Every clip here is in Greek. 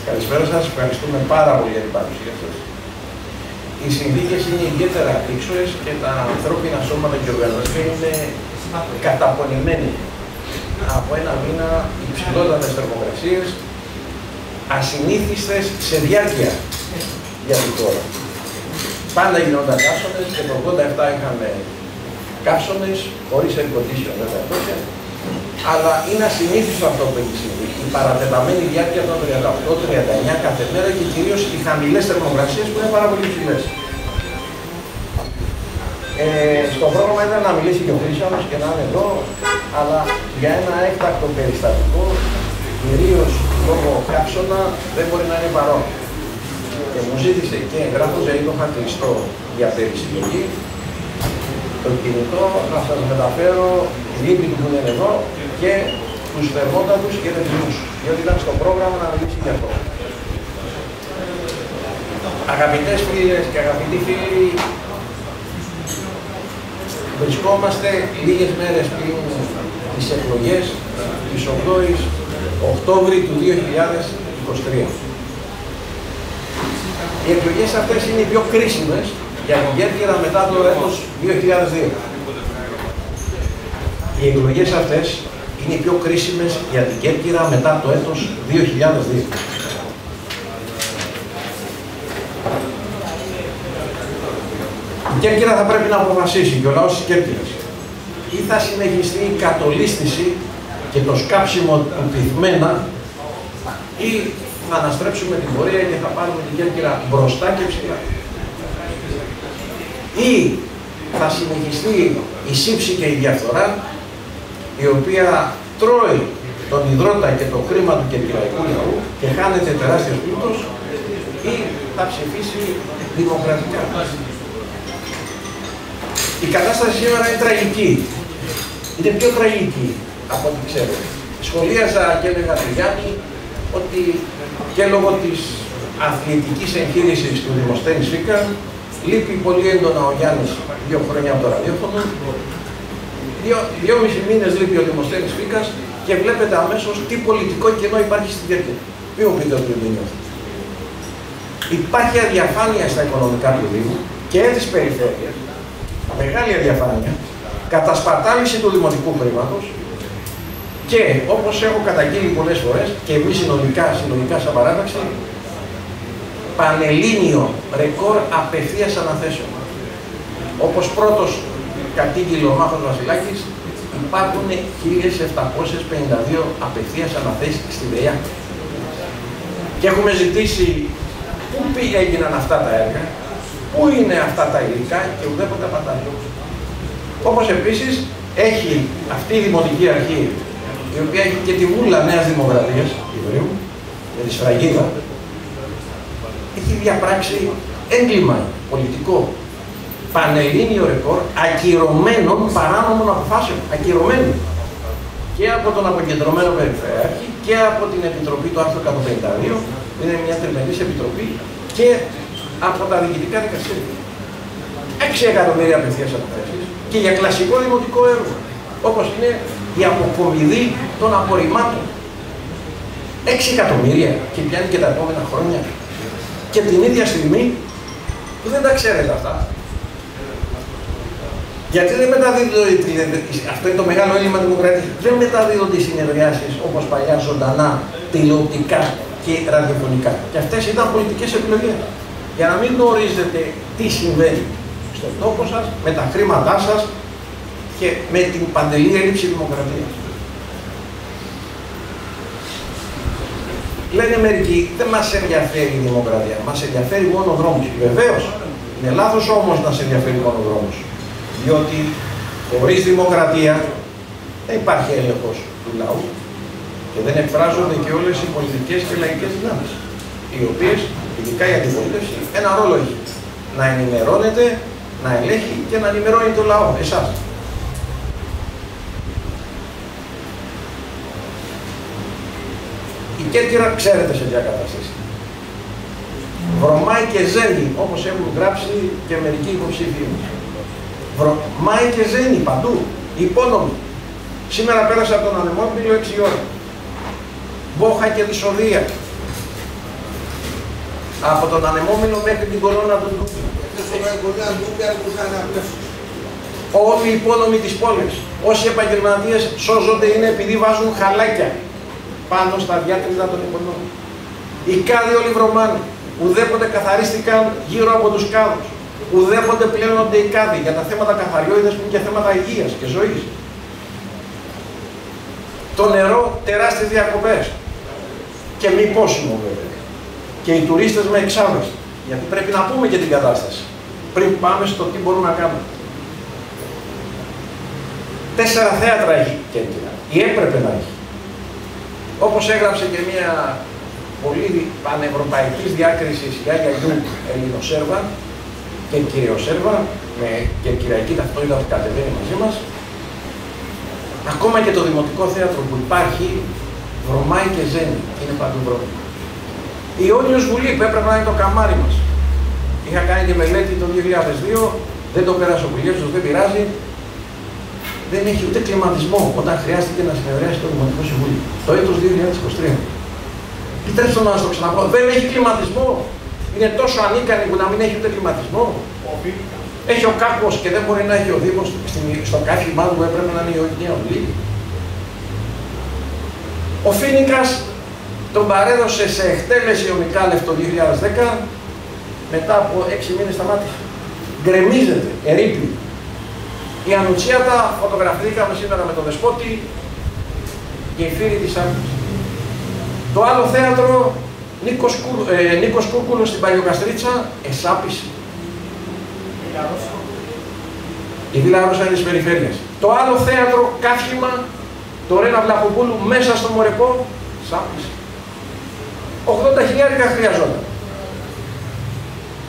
Καλησπέρα σας. Ευχαριστούμε πάρα πολύ για την παρουσία σας. Οι συνθήκες είναι ιδιαίτερα ήξοες και τα ανθρώπινα σώματα και οργανώσεις είναι καταπονημένοι από ένα μήνα υψηλότατες θερμοκρασίες, ασυνήθιστες σε διάρκεια για την χώρα. Πάντα γινόταν καύσονες και το 87 είχαμε καύσονες, χωρίς air condition βέβαια τότε, αλλά είναι ασυνήθιστο αυτό που έχει συμβεί. Η παρατεταμένη διάρκεια των 38-39 κάθε μέρα και κυρίως οι χαμηλές θερμοκρασίες που είναι πάρα πολύ ψηλές. Στο πρόγραμμα ήταν να μιλήσει και ο Χρήσανος και να είναι εδώ, αλλά για ένα έκτακτο περιστατικό, κυρίως λόγω καύσωνα, δεν μπορεί να είναι παρόν. Και μου ζήτησε και εγγράφος, γιατί το είχα κλειστό για περισυλλογή, το κινητό, να σας μεταφέρω λύπη που είναι εδώ και τους θερμότατους και τεχνούς, διότι ήταν στο πρόγραμμα να μιλήσει για αυτό. Αγαπητές φίλες και αγαπητοί φίλοι, βρισκόμαστε λίγες μέρες πριν τις εκλογές της 8ης Οκτώβρη του 2023. Οι εκλογές αυτές είναι οι πιο κρίσιμες για την Κέρκυρα μετά το έτος 2002. Οι εκλογές αυτές είναι οι πιο κρίσιμες για την Κέρκυρα μετά το έτος 2002. Η Κέρκυρα θα πρέπει να αποφασίσει και ο λαός της Κέρκυρας ή θα συνεχιστεί η κατολίσθηση και το σκάψιμο του πυθμένα ή θα αναστρέψουμε την πορεία και θα πάρουμε την Κέρκυρα μπροστά και ψηλά. Ή θα συνεχιστεί η σύψη και η διαφθορά, η οποία τρώει τον υδρότα και το χρήμα του κερκυραϊκού λαού και χάνεται τεράστιος πλούτος, ή θα ψηφίσει δημοκρατικά. Η κατάσταση σήμερα είναι τραγική. Είναι πιο τραγική από ό,τι ξέρω. Σχολίαζα και έλεγα του Γιάννη ότι και λόγω της αθλητικής εγχείρησης του Δημοσθένη Σφίκα λείπει πολύ έντονα ο Γιάννης 2 χρόνια από το ραδιόφωνο. 2,5 μήνες λείπει ο Δημοσθένης Σφίκας και βλέπετε αμέσως τι πολιτικό κενό υπάρχει στην Κέρκυρα. Ποιο πείτε ότι δεν είναι. Υπάρχει αδιαφάνεια στα οικονομικά του Δήμου και της περιφέρειας, μεγάλη αδιαφάνεια, κατασπατάληση του δημοτικού χρήματος και όπως έχω καταγγείλει πολλές φορές και εμείς συλλογικά σαν παράταξη, πανελλήνιο ρεκόρ απευθείας αναθέσεων. Όπως πρώτος κατήγγειλε ο Μάχος Βασιλάκης, υπάρχουν 1.752 απευθείας αναθέσεις στη ΔΕΙΑ. Και έχουμε ζητήσει πού έγιναν αυτά τα έργα, πού είναι αυτά τα υλικά και ουδέποτε απαντάει. Όπως επίσης έχει αυτή η Δημοτική Αρχή, η οποία έχει και τη Βούλα Νέας Δημοκρατίας, Ιβρίου, με τη σφραγίδα, έχει διαπράξει έγκλημα πολιτικό, πανελλήνιο ρεκόρ ακυρωμένων παράνομων αποφάσεων. Ακυρωμένων. Και από τον αποκεντρωμένο Περιφερειάρχη και από την Επιτροπή του άρθρου 152, που είναι μια τριμερής επιτροπή, και από τα διοικητικά δικαστήρια. 6 εκατομμύρια απευθείας αναθέσεις και για κλασικό δημοτικό έργο, όπως είναι η αποκομιδή των απορριμμάτων. 6 εκατομμύρια και πιάνει και τα επόμενα χρόνια. Και την ίδια στιγμή που δεν τα ξέρετε αυτά. Γιατί δεν μεταδίδονται, αυτό είναι το μεγάλο έλλειμμα δημοκρατίας, δεν μεταδίδονται οι συνεδριάσεις όπως παλιά ζωντανά, τηλεοπτικά και ραδιοφωνικά. Και αυτές ήταν πολιτικές επιλογές. Για να μην γνωρίζετε τι συμβαίνει στον τόπο σας, με τα χρήματά σας και με την παντελή έλλειψη δημοκρατίας. Λένε μερικοί, δεν μας ενδιαφέρει η δημοκρατία, μας ενδιαφέρει μόνο ο δρόμος. Βεβαίως, είναι λάθος όμως να σε ενδιαφέρει μόνο ο δρόμος. Διότι χωρίς δημοκρατία δεν υπάρχει έλεγχος του λαού και δεν εκφράζονται και όλες οι πολιτικές και λαϊκές δυνάμεις, οι οποίες, ειδικά η αντιπολίτευση, ένα ρόλο έχει. Να ενημερώνεται, να ελέγχει και να ενημερώνει το λαό, εσάς. Η Κέρκυρα ξέρετε σε ποια κατάσταση. Βρωμάει και ζένει, όπως έχουν γράψει και μερικοί υποψήφοι. Βρωμάει και ζένει παντού, υπόνομη. Σήμερα πέρασα από τον Ανεμόπυλο 6 ώρα. Μπόχα και δυσοδεία. Από τον ανεμόμενο μέχρι την κολόνα του Ντούμπι. Όλοι οι υπόνομοι της πόλης, όσοι επαγγελματίες σώζονται είναι επειδή βάζουν χαλάκια πάνω στα διάκριτα των υπονόμων. Οι κάδοι όλοι βρωμάνε. Ουδέποτε καθαρίστηκαν γύρω από τους κάδους. Ουδέποτε πλένονται οι κάδοι για τα θέματα καθαριότητας που είναι και θέματα υγείας και ζωής. Το νερό, τεράστιες διακοπές. Και μη πόσιμο βέβαια. Και οι τουρίστες με εξάμεση. Γιατί πρέπει να πούμε και την κατάσταση. Πριν πάμε στο τι μπορούμε να κάνουμε. 4 θέατρα έχει Κέρκυρα. Ή έπρεπε να έχει. Όπως έγραψε και μια πολύ πανευρωπαϊκής διάκρισης Γιάγια Γιού Ελληνοσέρβα και Κυριοσέρβα, με κερκυραϊκή ταυτότητα που κατεβαίνει μαζί μας, ακόμα και το Δημοτικό Θέατρο που υπάρχει, βρωμάει και ζένει. Είναι παντού πρόβλημα. Η Όνιος Βουλή που έπρεπε να είναι το καμάρι μας. Είχα κάνει και μελέτη το 2002, δεν το πέρασε ο Βουλιεύσος, δεν πειράζει. Δεν έχει ούτε κλιματισμό όταν χρειάστηκε να συνεδριάσει το Δημοτικό Συμβούλιο. Το έτος 2023. Επιτρέψτε να σας το ξαναπώ. Δεν έχει κλιματισμό. Είναι τόσο ανίκανη που να μην έχει ούτε κλιματισμό. Έχει ο Κάκος και δεν μπορεί να έχει ο Δήμος στο κάθιμά που έπρεπε να είναι η Ονία Βουλή. Ο Φίνικας τον παρέδωσε σε εκτέλεση ο Μικάλεφ το 2010, μετά από 6 μήνες σταμάτησε. Γκρεμίζεται, ερείπνει. Η Ανουτσίατα, φωτογραφηθήκαμε σήμερα με τον Δεσπότη και η φίλη της Άμυνας. Το άλλο θέατρο, Νίκος Κούρκουλος στην Παλιοκαστρίτσα, εσάπηση. Η Βίλα Ρώσα είναι της περιφέρειας. Το άλλο θέατρο, Καύχημα, το Ρένα Βλαχοπούλου, μέσα στο Μορεπό, σάπηση. 80.000 χρειαζόταν.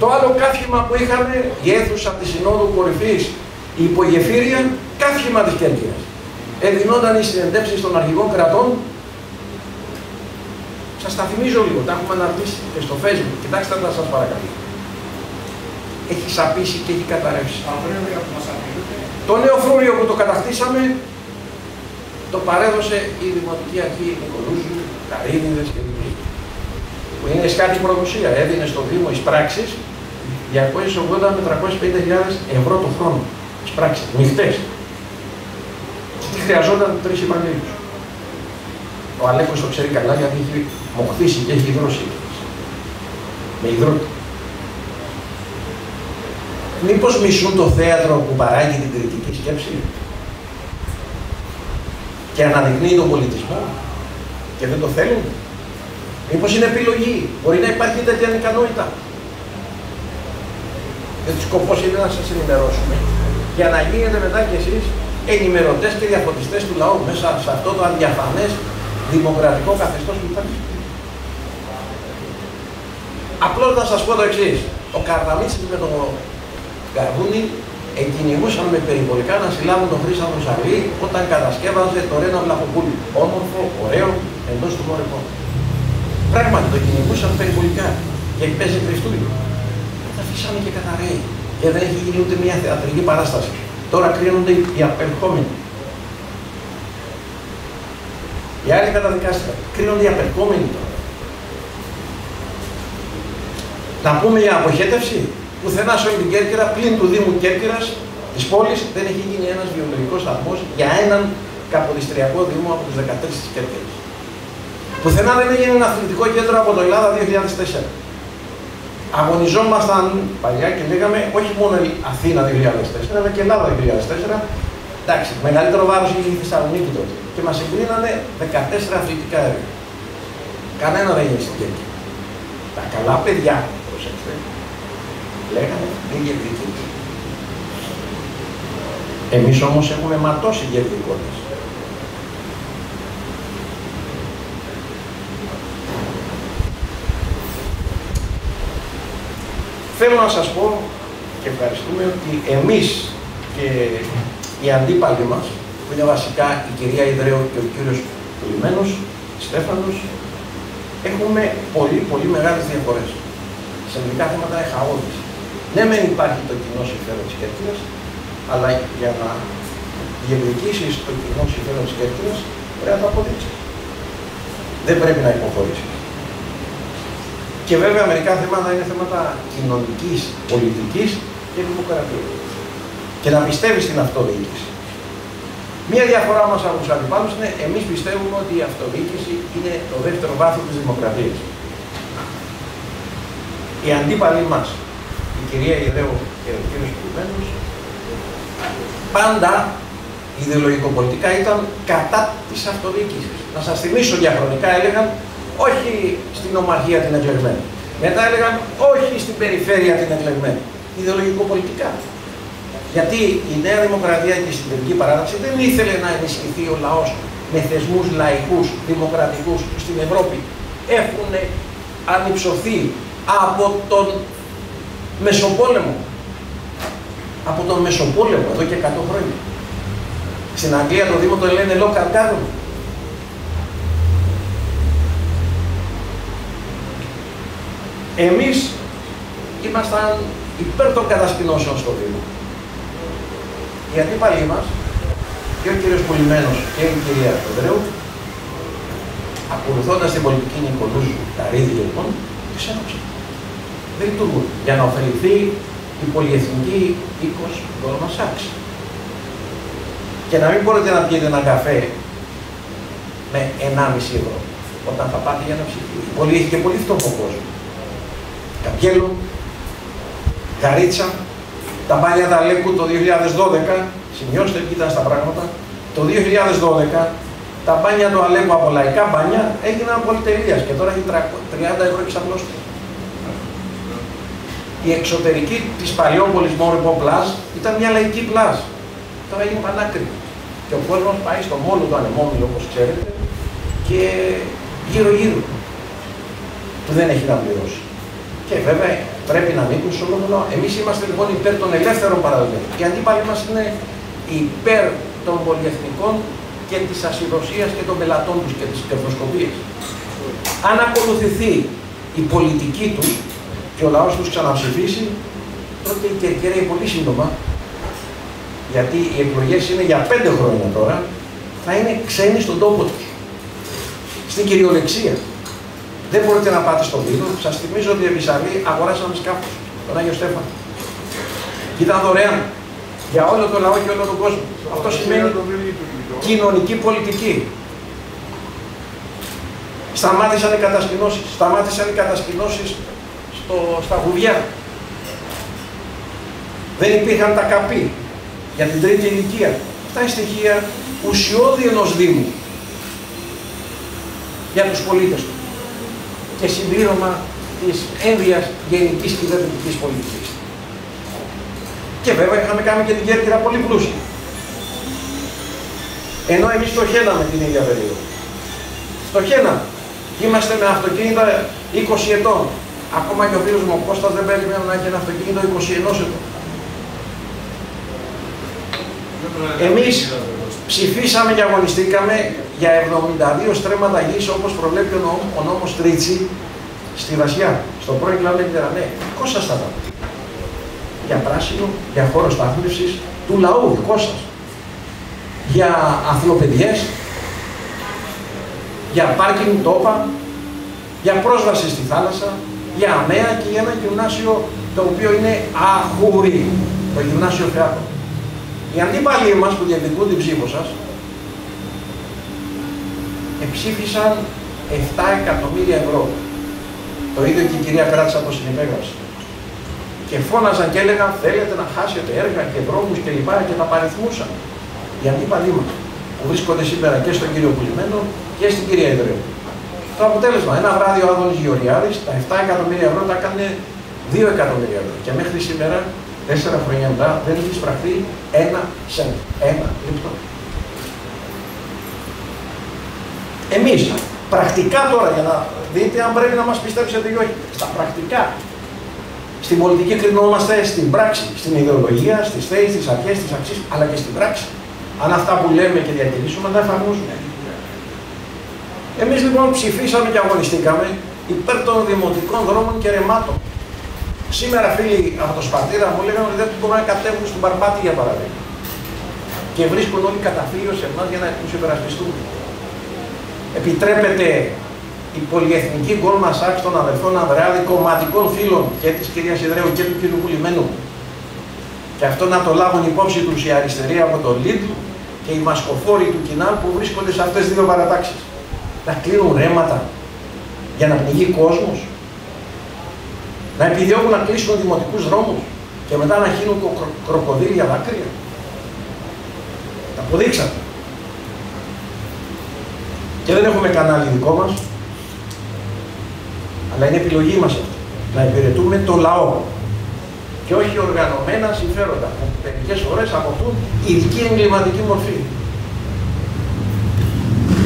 Το άλλο καύχημα που είχαμε, η αίθουσα της Συνόδου Κορυφής, η υπογεφύρια, καύχημα της Κέρκυρας. Εδινόταν οι συνεντεύξεις των αρχηγών κρατών. Σας τα θυμίζω λίγο, τα έχουμε αναρτήσει και στο Facebook. Κοιτάξτε τα σας παρακαλώ. Έχει σαπίσει και έχει καταρρεύσει. Το νέο φρούριο που το κατακτήσαμε, το παρέδωσε η Δημοτική Αρχή Νικολούζου, Καρίνιδες και λοιποί. Που είναι σκάτη προδοσία. Έδινε στο Δήμο εις πράξεις 280 με 350.000 ευρώ το χρόνο. Εις πράξεις, νυχτές. Τι χρειαζόταν 3 υπαλλήλους. Ο Αλέκος το ξέρει καλά γιατί έχει μοχθήσει και έχει υδρώσει. Με υδρότη. Μήπως μισούν το θέατρο που παράγει την κριτική σκέψη και αναδεικνύει τον πολιτισμό και δεν το θέλουν. Μήπως είναι επιλογή. Μπορεί να υπάρχει τέτοια ανικανότητα. Γιατί σκοπός είναι να σας ενημερώσουμε για να γίνετε μετά κι εσείς ενημερωτές και διαφωτιστές του λαού μέσα σε αυτό το αδιαφανές δημοκρατικό καθεστώς που υπάρχει. Απλώς να σας πω το εξής. Ο Καρδαμίτσης με τον Καρδούνη εκκυνηγούσαν με περιπολικά να συλλάβουν τον Χρήστο Σαρλή όταν κατασκεύαζε το Ρένα Βλαχοπούλου. Όμορφο, ωραίο, εντός του Μορεπό. Πράγματι το κυνηγούσαν περιπολικά και παίζει Χριστούγεννα. Τα αφήσανε και καταραίει. Και δεν έχει γίνει ούτε μια θεατρική παράσταση. Τώρα κρίνονται οι απερχόμενοι. Οι άλλοι καταδικάστηκαν. Κρίνονται οι απερχόμενοι τώρα. Να πούμε για αποχέτευση. Πουθενά σε όλη την Κέρκυρα, πλην του Δήμου Κέρκυρας, της πόλης, δεν έχει γίνει ένας βιολογικός σταθμός για έναν καποδιστριακό δήμο από τους 13 της Κέρκυρας. Πουθενά δεν έγινε ένα αθλητικό κέντρο από το Ελλάδα 2004. Αγωνιζόμασταν παλιά και λέγαμε όχι μόνο Αθήνα 2004, αλλά και Ελλάδα 2004. Εντάξει, μεγαλύτερο βάρος είχε η Θεσσαλονίκη τότε. Και μας εγκρίνανε 14 αθλητικά έργα. Κανένα δεν έγινε στην Κέρκυρα. Τα καλά παιδιά, προσέξτε, λέγανε λίγη εκδικήτη. Εμείς όμως έχουμε ματώσει και εκδικότητες. Θέλω να σας πω και ευχαριστούμε ότι εμείς και οι αντίπαλοι μας, που είναι βασικά η κυρία Ιδρέου και ο κύριος Λιμένος, Στέφανος, έχουμε πολύ μεγάλες διαφορές. Σε μερικά θέματα είναι χαόδης. Ναι, μεν υπάρχει το κοινό συμφέρον της Κέρκυρας, αλλά για να διεκδικήσεις το κοινό συμφέρον της Κέρκυρας πρέπει να το αποδείξεις. Δεν πρέπει να υποχωρήσεις. Και βέβαια μερικά θέματα είναι θέματα κοινωνικής, πολιτικής και δημοκρατίας. Και να πιστεύει στην αυτοδιοίκηση. Μία διαφορά μας από τους αντιπάλους είναι εμείς πιστεύουμε ότι η αυτοδιοίκηση είναι το δεύτερο βάθος της δημοκρατίας. Οι αντίπαλοι μας, η κυρία Ιδρέου και ο κύριος Κουλμένος, πάντα ιδεολογικοπολιτικά ήταν κατά της αυτοδιοίκησης. Να σας θυμίσω, διαχρονικά έλεγαν όχι στην ομαρχία την εκλεγμένη. Μετά έλεγαν όχι στην περιφέρεια την εκλεγμένη. Ιδεολογικοπολιτικά. Γιατί η Νέα Δημοκρατία και η Συντηρητική Παράταξη δεν ήθελε να ενισχυθεί ο λαός με θεσμούς λαϊκούς, δημοκρατικούς στην Ευρώπη. Έχουν ανυψωθεί από τον Μεσοπόλεμο. Από τον Μεσοπόλεμο, εδώ και 100 χρόνια. Στην Αγγλία το Δήμο το λένε local government. Εμείς ήμασταν υπέρ των κατασκηνώσεων στο Δήμο. Οι αντίπαλοι μας, και ο κύριος Πουλημένος και η κυρία Ιδρέου, ακολουθώντας την πολιτική Νικολούζου, τα ρίδια λοιπόν, τις ένωψαν. Δεν λειτουργούν. Για να ωφεληθεί η πολυεθνική οίκος Goldman Sachs. Και να μην μπορείτε να πιείτε έναν καφέ με 1,5 ευρώ όταν θα πάτε για να ψηφίσετε. Έχει και πολύ φτωχό κόσμο. Καπιέλο, Καρίτσα, τα μπάνια τα Λέκου το 2012, σημειώστε εκεί ήταν στα πράγματα, το 2012 τα μπάνια του Αλέκου από λαϊκά μπάνια έγιναν πολυτελείας και τώρα έχει 30 ευρώ εξαπλώστες. Η εξωτερική της Παλαιόπολης Μόρυπο Πλάζ ήταν μια λαϊκή πλάζ. Τώρα είναι πανάκρη. Και ο κόσμος πάει στο μόνο του ανεμόμυλο, όπως ξέρετε, και γύρω-γύρω που δεν έχει να πληρώσει. Και βέβαια πρέπει να ανήκουν σε όλο τον λαό. Εμείς είμαστε λοιπόν υπέρ των ελεύθερων παραδοτών. Οι αντίπαλοι μας είναι υπέρ των πολυεθνικών και της ασυδοσίας και των πελατών τους και της κερδοσκοπίας. Αν ακολουθηθεί η πολιτική τους και ο λαός τους ξαναψηφίσει, τότε η Κερκυραίοι πολύ σύντομα, γιατί οι εκλογές είναι για 5 χρόνια τώρα, θα είναι ξένοι στον τόπο τους. Στην κυριολεξία. Δεν μπορείτε να πάτε στο βίντεο. Σας θυμίζω ότι οι Επισαλοί αγοράσαμε σκάφος, τον Άγιο Στέφανο. Και ήταν δωρεάν για όλο το λαό και όλο τον κόσμο. Αυτό σημαίνει κοινωνική πολιτική. Σταμάτησαν οι κατασκηνώσεις στα Γουβιά. Δεν υπήρχαν τα καπί για την τρίτη ηλικία. Αυτά είναι στοιχεία ουσιώδη ενός Δήμου για τους πολίτες του και συμπλήρωμα της ένδυας γενικής κυβερνητικής πολιτικής. Και βέβαια είχαμε κάνει και την Κέρκυρα πολύ πλούσια. Ενώ εμείς στοχαίναμε την ίδια περίοδο. Στοχαίναμε. Είμαστε με αυτοκίνητα 20 ετών. Ακόμα και ο φίλος μου ο Κώστας δεν πρέπει να έχει ένα αυτοκίνητο 21 ετών. Εμείς ψηφίσαμε και αγωνιστήκαμε για 72 στρέμματα γης όπως προβλέπει ο νόμος Τρίτσι στη Βασιά, στο πρώην κλαμπ Mediterranée. Δικό σας θα ήταν. Για πράσινο, για χώρο στάθμευσης του λαού, δικό σας. Για αθλοπαιδιές, για πάρκινγκ τόπα, για πρόσβαση στη θάλασσα, για αμαία και για ένα γυμνάσιο το οποίο είναι αχούρι, το γυμνάσιο Φεάκο. Οι αντίπαλοι μας που διεκδικούν την ψήφο σας ψήφισαν 7 εκατομμύρια ευρώ. Το ίδιο και η κυρία Κράτσα το συνυπέγραψε. Και φώναζαν και έλεγαν θέλετε να χάσετε έργα και δρόμους και λοιπά και τα παριθμούσαν. Οι αντίπαλοι μας που βρίσκονται σήμερα και στον κύριο Πουλημένο και στην κυρία Ιδρέου. Το αποτέλεσμα, ένα βράδυ ο Άδωνης Γεωργιάδης τα 7 εκατομμύρια ευρώ τα έκανε 2 εκατομμύρια ευρώ. Και μέχρι σήμερα, 4 χρόνια μετά, δεν έχει εισπραχθεί 1 σεντ, 1 λεπτό. Εμείς, πρακτικά τώρα, για να δείτε αν πρέπει να μας πιστέψετε ή όχι, στα πρακτικά, στην πολιτική κρινόμαστε στην πράξη, στην ιδεολογία, στις θέσεις, στις αρχές, στις αξίες, αλλά και στην πράξη. Αν αυτά που λέμε και διατηρήσουμε, τα εφαρμόζουμε. Εμείς λοιπόν ψηφίσαμε και αγωνιστήκαμε υπέρ των δημοτικών δρόμων και ρεμάτων. Σήμερα φίλοι από το Σπαρτίδα μου λέγανε ότι δεν μπορούν να κατέβουν στην Παρπάτη για παράδειγμα. Και βρίσκουν όλοι καταφύγιο σε εμάς για να τους υπερασπιστούν. Επιτρέπεται η πολυεθνική Goldman Sachs των αδελφών Ανδρεάδη, κομματικών φίλων και της κυρίας Ιδραίου και του κύριου Πουλημένου. Και αυτό να το λάβουν υπόψη τους οι αριστεροί από το Lidl και οι μασκοφόροι του Κινάλ που βρίσκονται σε αυτές τις δύο παρατάξεις. Να κλείνουν ρέματα για να πνιγεί κόσμος. Να επιδιώκουν να κλείσουν δημοτικούς δρόμους και μετά να χύνουν κροκοδίλια δάκρυα. Τα αποδείξαμε. Και δεν έχουμε κανάλι δικό μας, αλλά είναι επιλογή μας αυτή. Να υπηρετούμε το λαό και όχι οργανωμένα συμφέροντα που μερικές φορές αποκτούν ειδική εγκληματική μορφή.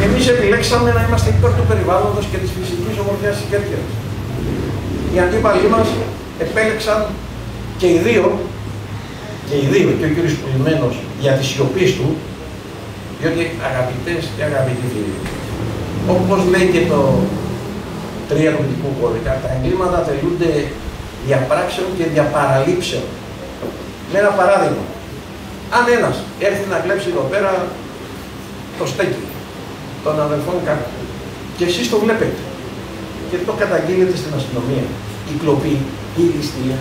Εμείς επιλέξαμε να είμαστε υπέρ του περιβάλλοντος και της φυσικής ομορφιάς της Κέρκυρας. Οι αντίπαλοι μας επέλεξαν και οι δύο, και ο κύριος Πουλημένος για τη σιωπή του, διότι αγαπητές και αγαπητοί φίλοι, όπως λέει και το 3 του ποινικού κώδικα, τα εγκλήματα τελούνται διαπράξεων και διαπαραλήψεων. Με ένα παράδειγμα, αν ένας έρθει να κλέψει εδώ πέρα το στέκι των αδελφών κάτω και εσείς το βλέπετε και το καταγγείλετε στην αστυνομία, η κλοπή, η ληστεία,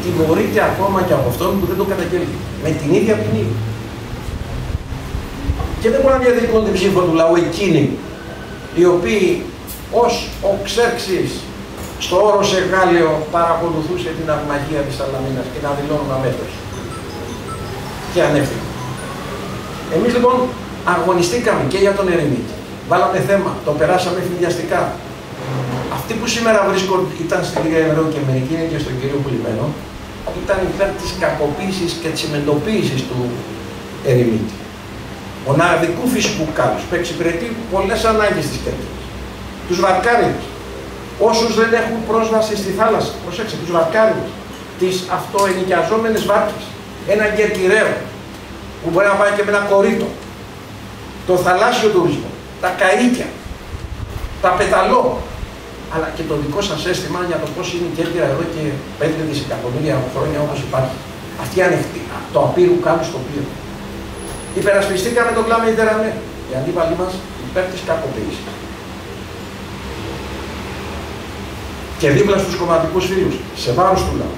τιμωρείται ακόμα και από αυτόν που δεν το καταγγέλει. Με την ίδια ποινή. Και δεν μπορούν να διαδικούν την ψήφο του λαού εκείνοι οι οποίοι ως ο Ξέρξης στο όρο σε Γάλλιο παρακολουθούσε την αυμαγία της Σαλαμίνας και να δηλώνουν αμέτωχοι. Και ανέφυγαν. Εμείς λοιπόν αγωνιστήκαμε και για τον Ερημίτη. Βάλαμε θέμα, το περάσαμε φυλιαστικά. Αυτοί που σήμερα ήταν στην κυρία Ιδραίου και μερικοί είναι και στον κύριο Πουλημένο, ήταν υπέρ της κακοποίησης και της εμεντοποίησης του Ερημίτη. Μοναδικού φυσικού κάλους που εξυπηρετεί πολλές ανάγκες της Κέρκυρας. Τους βαρκάριδες, όσους δεν έχουν πρόσβαση στη θάλασσα, προσέξτε, τους βαρκάριδες, τις αυτοενοικιαζόμενες βάρκες, έναν κερκυραίο που μπορεί να πάει και με ένα κορίτο, το θαλάσσιο τουρισμό, τα καΐκια, τα πεταλό, αλλά και το δικό σας αίσθημα για το πώς είναι η Κέρκυρα εδώ και 5 δισεκατομμύρια χρόνια όπως υπάρχει. Αυτή η ανοιχτή, το απείρου κάτω στο πλοίο. Υπερασπιστήκαμε τον κλάμε Ιντερανέ, οι αντίπαλοι μας υπέρ της κακοποίησης. Και δίπλα στους κομματικούς φίλους, σε βάρος του λαού.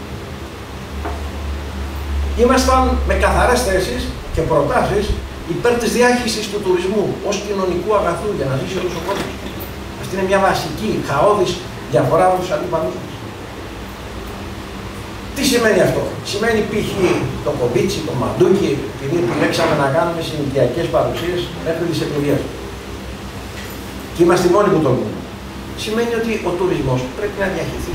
Ήμασταν με καθαρές θέσεις και προτάσεις υπέρ της διάχυσης του τουρισμού ως κοινωνικού αγαθού για να ζήσει όλος ο κόσμος. Αυτή είναι μια βασική, χαόδης διαφορά από τους αντίπαλους μας. Τι σημαίνει αυτό? Σημαίνει π.χ. το κομπίτσι, το μαντούκι, επειδή επιλέξαμε να κάνουμε συνοικιακές παρουσίες μέχρι τις εκλογές. Και είμαστε οι μόνοι που το κάνουμε. Σημαίνει ότι ο τουρισμός πρέπει να διαχειριστεί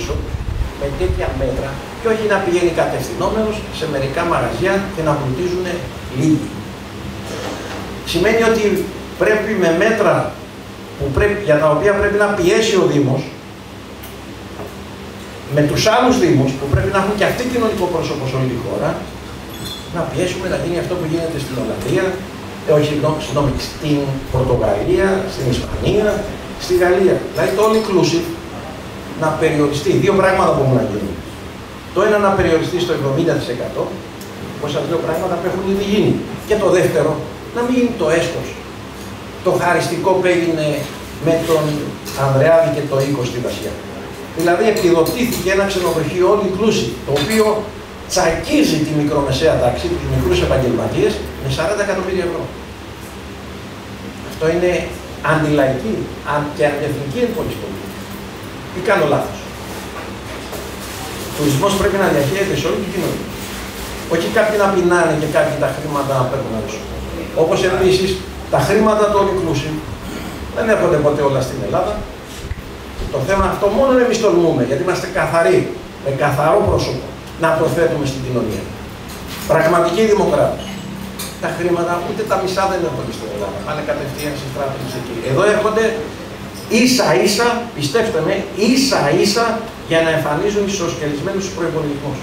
με τέτοια μέτρα και όχι να πηγαίνει κατευθυνόμενος σε μερικά μαγαζιά και να πλουτίζουν λίγοι. Σημαίνει ότι πρέπει με μέτρα για τα οποία πρέπει να πιέσει ο Δήμος, με τους άλλους Δήμους που πρέπει να έχουν και αυτοί κοινωνικό πρόσωπο σε όλη τη χώρα, να πιέσουμε να γίνει αυτό που γίνεται στην Ολλανδία, στην Πορτογαλία, στην Ισπανία, στη Γαλλία. Δηλαδή το all inclusive να περιοριστεί. Δύο πράγματα μπορούν να γίνουν. Το ένα να περιοριστεί στο 70%, όπως σας δύο πράγματα που έχουν ήδη γίνει. Και το δεύτερο, να μην γίνει το έσχος. Το χαριστικό που έγινε με τον Ανδρεάδη και το 20 στη Δασία. Δηλαδή επιδοτήθηκε ένα ξενοδοχείο all inclusive, το οποίο τσακίζει τη μικρομεσαία τάξη, τους μικρούς επαγγελματίες, με 40 εκατομμύρια ευρώ. Αυτό είναι αντιλαϊκή και αντιεθνική πολιτική. Ή κάνω λάθος? Ο τουρισμός πρέπει να διαχέεται σε όλη την κοινωνία. Όχι κάποιοι να πεινάνε και κάποιοι τα χρήματα να παίρνουν έξω. Όπως επίσης τα χρήματα του all inclusive δεν έρχονται ποτέ όλα στην Ελλάδα. Το θέμα αυτό μόνο εμείς τολμούμε, γιατί είμαστε καθαροί, με καθαρό πρόσωπο, να προθέτουμε στην κοινωνία. Πραγματικοί δημοκράτες. Τα χρήματα ούτε τα μισά δεν έρχονται στην Ελλάδα. Πάνε κατευθείαν στις τράπεζες εκεί. Εδώ έρχονται ίσα-ίσα, πιστέψτε με, ίσα-ίσα για να εμφανίζουν ισοσκελισμένους τους προϋπολογισμούς.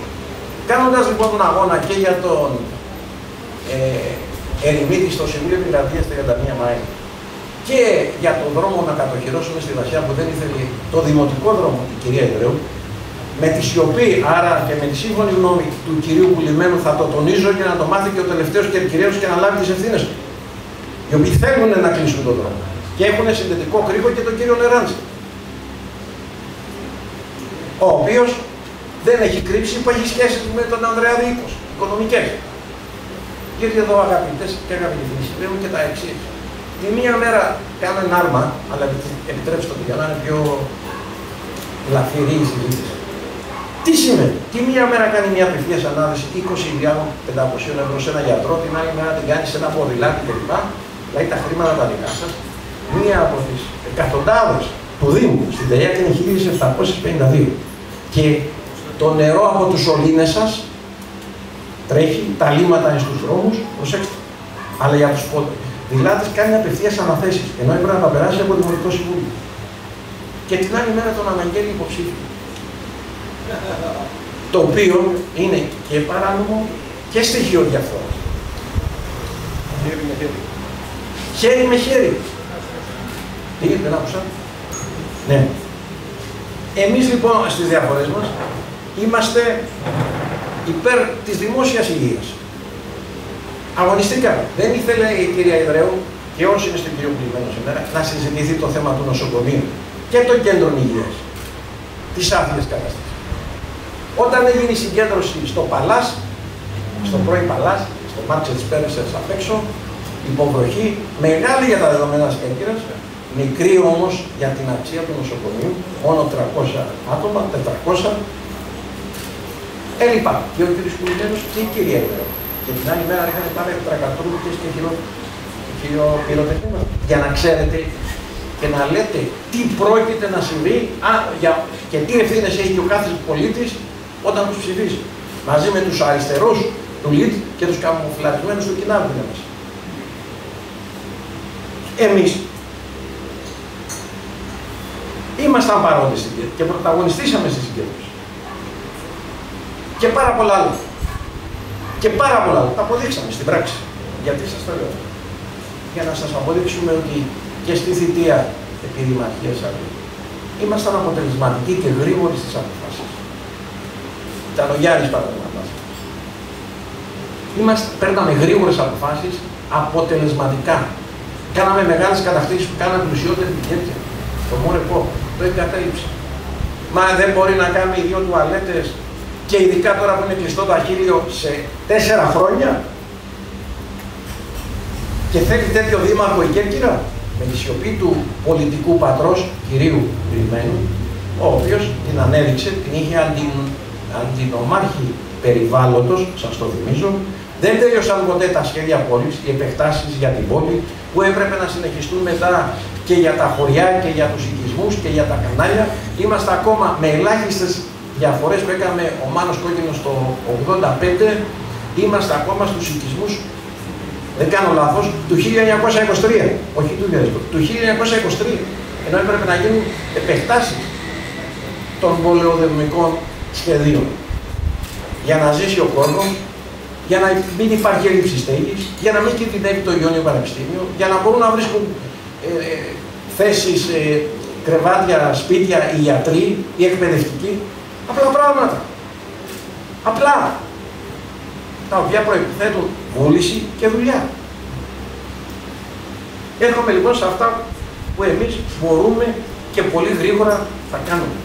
Κάνοντας λοιπόν τον αγώνα και για τον Ερημίτη στο Συμβούλιο Επικρατείας 31 Μάη και για τον δρόμο να κατοχυρώσουμε στη Δασία που δεν ήθελε το δημοτικό δρόμο, την κυρία Ιδραίου, με τη σιωπή, άρα και με τη σύμφωνη γνώμη του κυρίου Πουλημένου, θα το τονίζω και να το μάθει και ο τελευταίος κερκυραίος και να λάβει τις ευθύνες του. Οι οποίοι θέλουν να κλείσουν τον δρόμο. Και έχουν συνδετικό κρίκο και τον κύριο Νεράντζη, ο οποίος δεν έχει κρύψει που έχει σχέσεις με τον Ανδρέα Διοίκος, οικονομικές. Γιατί εδώ αγαπητές και αγαπητοί συμβαίνουν και τα εξής. Τη μία μέρα κάνω ένα άρμα, αλλά επιτρέψτε το για να είναι πιο λαφυρή η συζήτηση. Τι σημαίνει, τη μία μέρα κάνει μια απευθείας ανάδυση 20.500 ευρώ σε ένα γιατρό, την άλλη μέρα την κάνει σε ένα ποδηλάτι κλπ. Δηλαδή τα χρήματα τα δικά σας. Μία από τις εκατοντάδες του Δήμου στην ΤΕΙΑΚ είναι 1.752. Και το νερό από τους σωλήνες σας τρέχει, τα λίμματα είναι στους δρόμους, προσέξτε. Αλλά για τους ποδηλάτες κάνει απευθείας αναθέσεις, ενώ έπρεπε να περάσει από το Δημοτικό Συμβούλιο. Και την άλλη μέρα τον αναγγέλει υποψήφιο. Το οποίο είναι και παράνομο και στοιχείο διαφθοράς. Χέρι με χέρι. Χέρι με χέρι. Τι δεν άκουσα. Ναι. Εμείς λοιπόν στις διαφορές μας είμαστε υπέρ της δημόσιας υγείας. Αγωνιστήκαμε. Δεν ήθελε η κυρία Ιδρέου και όσοι είναι στο κύριο Πλημμένο σήμερα να συζητηθεί το θέμα του νοσοκομείου και των κέντρων υγείας. Τις άθλιες καταστάσεις. Όταν έγινε η συγκέντρωση στο Παλάς, στο πρώην Παλάς, στο Μάρξε της Πέρσες απ' έξω, υποβροχή, μεγάλη για τα δεδομένα της Κέρκυρας, μικρή όμως για την αξία του νοσοκομείου, μόνο 300 άτομα, 400. Έλειπα και ο κ. Κουλημένος και η κυρία Ιδρέου. Και την άλλη μέρα είχαν πάρει τρακατρούδες και χειροπυροτεχνήματα. Για να ξέρετε και να λέτε τι πρόκειται να συμβεί και τι ευθύνες έχει και ο κάθε πολίτης όταν τους ψηφίσει. Μαζί με τους αριστερούς του ΛΙΤ και τους καμουφλαρισμένους του Κινάβου μας. Εμείς ήμασταν παρόντες και πρωταγωνιστήσαμε στη συγκέντρωση. Και πάρα πολλά άλλα. Και πάρα πολλά άλλα. Τα αποδείξαμε στην πράξη. Γιατί σας το λέω. Για να σας αποδείξουμε ότι και στη θητεία επιδημαρχίας ήμασταν αποτελεσματικοί και γρήγοροι στις αποφάσεις. Ήταν ο Γιάννης παραδείγματος. Παίρναμε γρήγορες αποφάσεις αποτελεσματικά. Κάναμε μεγάλες κατακτήσεις που κάναμε πλουσιότερη την Κέρκυρα. Το ΜΟΡΕΠΟ το εγκατέλειψε. Μα δεν μπορεί να κάνει 2 τουαλέτες και ειδικά τώρα που είναι κλειστό το Αχίλλειο σε 4 χρόνια. Και θέλει τέτοιο δήμαρχο η Κέρκυρα με τη σιωπή του πολιτικού πατρός κυρίου Πλημμένου, ο οποίος την ανέδειξε, την είχε αντινομάρχη περιβάλλοντος, σας το θυμίζω. Δεν τέλειωσαν ποτέ τα σχέδια πόλης, οι επεκτάσεις για την πόλη, που έπρεπε να συνεχιστούν μετά και για τα χωριά και για τους οικισμούς και για τα κανάλια. Είμαστε ακόμα με ελάχιστες διαφορές που έκαμε ο Μάνος Κόκκινος το 1985, είμαστε ακόμα στους οικισμούς, δεν κάνω λάθος, του 1923, όχι του 2020, του 1923, ενώ έπρεπε να γίνουν επεκτάσεις των πολεοδομικών σχεδίων για να ζήσει ο κόσμος, για να μην υπάρχει έλλειψη στέγης, για να μην κινδυνεύει το Ιόνιο Πανεπιστήμιο, για να μπορούν να βρίσκουν θέσεις, κρεβάτια, σπίτια, οι ιατροί, οι εκπαιδευτικοί. Απλά πράγματα. Απλά. Τα οποία προϋποθέτουν βούληση και δουλειά. Έρχομαι λοιπόν σε αυτά που εμείς μπορούμε και πολύ γρήγορα θα κάνουμε.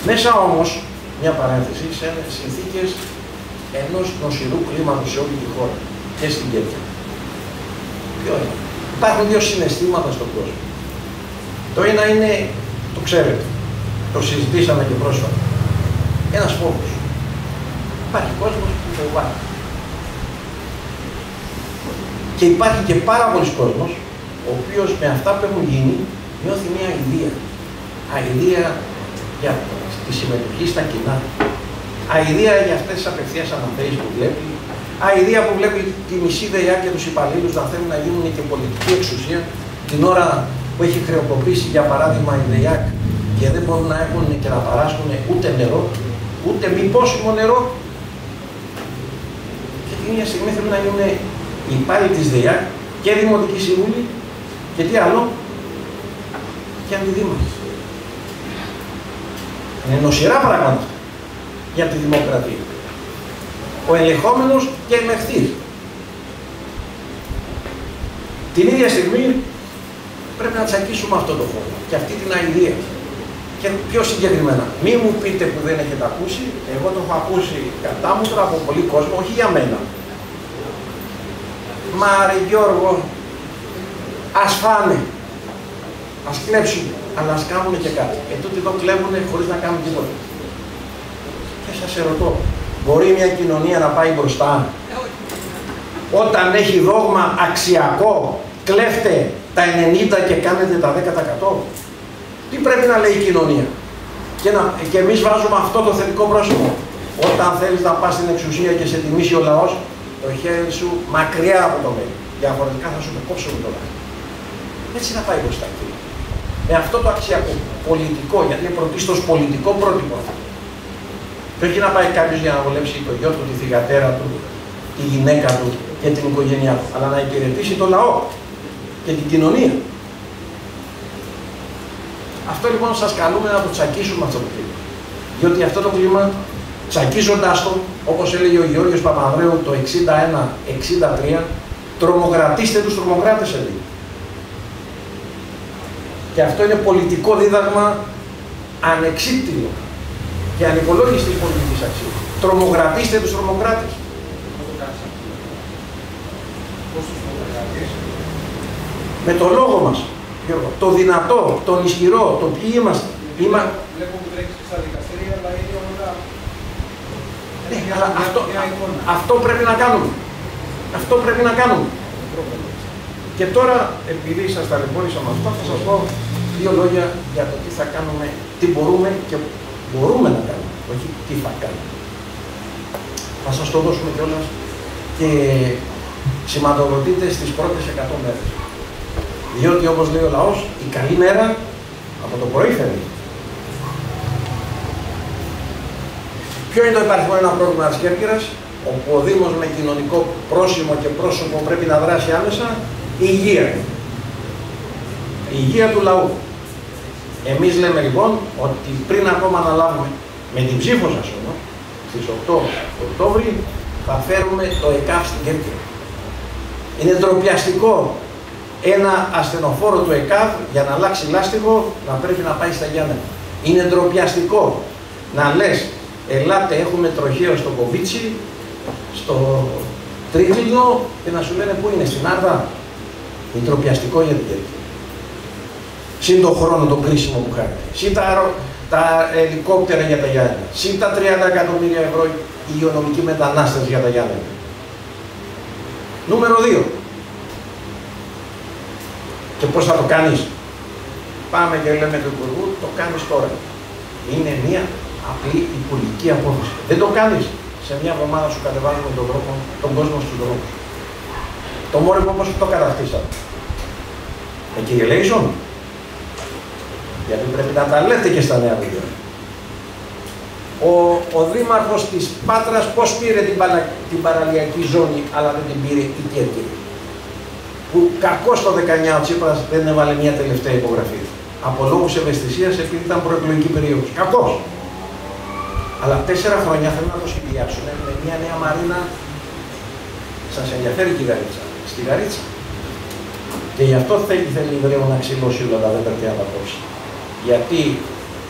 Μέσα όμως, μια παρένθεση, σε συνθήκες ενός νοσηρού κλίματος σε όλη τη χώρα και στην Κέρκυρα. Ποιο είναι? Υπάρχουν 2 συναισθήματα στον κόσμο. Το ένα είναι, το ξέρετε, το συζητήσαμε και πρόσφατα, ένας φόβος. Υπάρχει κόσμος που φοβάται. Και υπάρχει και πάρα πολλοί κόσμος, ο οποίος με αυτά που έχουν γίνει νιώθει μια αηδία. Αηδία για τη συμμετοχή στα κοινά. Αηδία για αυτές τις απευθείας αναθέσεις που βλέπει. Αηδία που βλέπει τη μισή ΔΕΙΑΚ και τους υπαλλήλους να θέλουν να γίνουν και πολιτική εξουσία την ώρα που έχει χρεοκοπήσει, για παράδειγμα, η ΔΕΙΑΚ και δεν μπορούν να έχουν και να παράσχουν ούτε νερό, ούτε μη πόσιμο νερό. Και την ίδια στιγμή θέλουν να γίνουν οι υπάλληλοι της ΔΕΙΑΚ και δημοτικοί σύμβουλοι και τι άλλο, και αντιδήμαρχοι. Είναι νοσηρά πράγματα για τη δημοκρατία. Ο ελεγχόμενος και ελεγχθής. Την ίδια στιγμή Πρέπει να τσακίσουμε αυτό το φόρο και αυτή την αηδία. Και πιο συγκεκριμένα, μη μου πείτε που δεν έχετε ακούσει, εγώ το έχω ακούσει κατάμουτρα από πολύ κόσμο, όχι για μένα. Μα ρε Γιώργο, ας φάνε, ας κλέψουν, αλλά ας κάνουν και κάτι. Τούτοι εδώ κλέβουν χωρίς να κάνουν τίποτα. Και σας ερωτώ, μπορεί μια κοινωνία να πάει μπροστά όταν έχει δόγμα αξιακό, κλέφτε τα 90 και κάνετε τα 10%? Τι πρέπει να λέει η κοινωνία? Και εμείς βάζουμε αυτό το θετικό πρόσωπο. Όταν θέλεις να πας στην εξουσία και σε τιμήσει ο λαός, το χέρι σου μακριά από το μέλλον. Διαφορετικά θα σου το κόψουμε το λαό. Έτσι να πάει μπροστά. Με αυτό το αξιακό, πολιτικό, γιατί είναι πρωτίστως πολιτικό πρότυπο. Δεν έχει να πάει κάποιος για να βολέψει το γιο του, τη θυγατέρα του, τη γυναίκα του και την οικογένειά του, αλλά να υπηρετήσει το λαό και την κοινωνία. Αυτό λοιπόν σας καλούμε να το τσακίσουμε αυτό το κλίμα. Διότι αυτό το κλίμα, τσακίζοντάς το, όπως έλεγε ο Γεώργιος Παπανδρέου το 61-63, τρομοκρατήστε τους τρομοκράτες, έλεγε. Και αυτό είναι πολιτικό δίδαγμα ανεξίτηλο και ανυπολόγιστη πολιτικής αξίας. Τρομοκρατήστε τους τρομοκράτες. Με το λόγο μας, Γιώργο, το δυνατό, τον ισχυρό, το ποιοι είμαστε. Βλέπω που τρέχεις στα δικαστήρια, αλλά είναι όλα... αλλά αυτό πρέπει να κάνουμε. Αυτό πρέπει να κάνουμε. Και τώρα, επειδή σας ταλαιπώρησα με αυτό, θα σας πω δύο λόγια για το τι θα κάνουμε, τι μπορούμε και μπορούμε να κάνουμε, όχι τι θα κάνουμε. Θα σας το δώσουμε κιόλας και σηματοδοτείτε στις πρώτες 100 μέρες. Διότι, όπως λέει ο λαός, η καλή μέρα από το πρωί φαίνεται. Ποιο είναι το υπαριθμό ένα πρόβλημα της Κέρκυρας, όπου ο Δήμος με κοινωνικό πρόσημο και πρόσωπο πρέπει να δράσει άμεσα? Η υγεία. Η υγεία του λαού. Εμείς λέμε λοιπόν ότι πριν ακόμα να λάβουμε με την ψήφο σας όμως, στις 8 Οκτώβρη, θα φέρουμε το ΕΚΑΒ στην Κέρκυρα. Είναι ντροπιαστικό ένα ασθενοφόρο του ΕΚΑΒ για να αλλάξει λάστιχο να πρέπει να πάει στα Γιάννενα. Είναι ντροπιαστικό να λες, ελάτε έχουμε τροχαίο στο Κοβίτσι, στο Τρίγλινο και να σου λένε πού είναι, στην Άρδα. Είναι ντροπιαστικό για την Κέρκυρα. Συν τον χρόνο, τον κρίσιμο που χάρη. Συν τα ελικόπτερα για τα Γιάννενα. Συν τα 30 εκατομμύρια ευρώ υγειονομικοί μετανάστες για τα Γιάννενα. Νούμερο 2. Και πώς θα το κάνεις? Πάμε και λέμε του Υπουργού, το κάνεις τώρα. Είναι μια απλή υπουργική απόφαση. Δεν το κάνεις, σε μια εβδομάδα σου κατεβάζουμε τον κόσμο στους δρόμους. Το μόρυβο όπως το κατακτήσαμε. Κύριε Λέισον, γιατί πρέπει να τα λέτε και στα νέα παιδιά. Ο δήμαρχος της Πάτρας πώς πήρε την παραλιακή ζώνη, αλλά δεν την πήρε η Κέρκυρα? Που κακώς το 19 ο Τσίπρας δεν έβαλε μια τελευταία υπογραφή. Από λόγους ευαισθησίας, επειδή ήταν προεκλογική περίοδος. Κακώς. Αλλά 4 χρόνια θέλουν να το συνδυάσουν με μια νέα μαρίνα. Σας ενδιαφέρει και η Γαρίτσα? Στη Γαρίτσα. Και γι' αυτό θέλει γρήγορα να ξυλώσει όλα τα δέντρα και να τα κόψει. Γιατί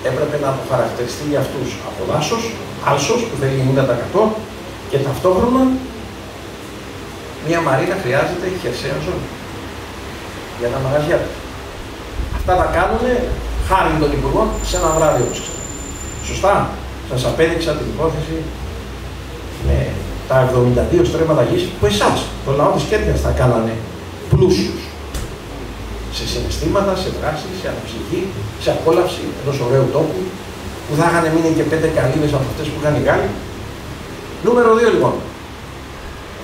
έπρεπε να αποχαρακτηριστεί για αυτούς από δάσος, άλσος που θέλει 90% και ταυτόχρονα μια μαρίνα χρειάζεται χερσαία ζώνη για τα μαγαζιά του. Αυτά τα κάνουν χάρη των υπουργών σε ένα βράδυ, όπως ξέρετε. Σωστά. Σας απέδειξα την υπόθεση με τα 72 στρέμματα γης που εσάς, το λαό της Κέρκυρας, θα κάνανε πλούσιους. Σε συναισθήματα, σε δράση, σε αναψυχή, σε απόλαυση ενός ωραίου τόπου που θα είχαν μείνει και 5 καλύβες από αυτές που είχαν οι Γάλλοι. Νούμερο 2 λοιπόν.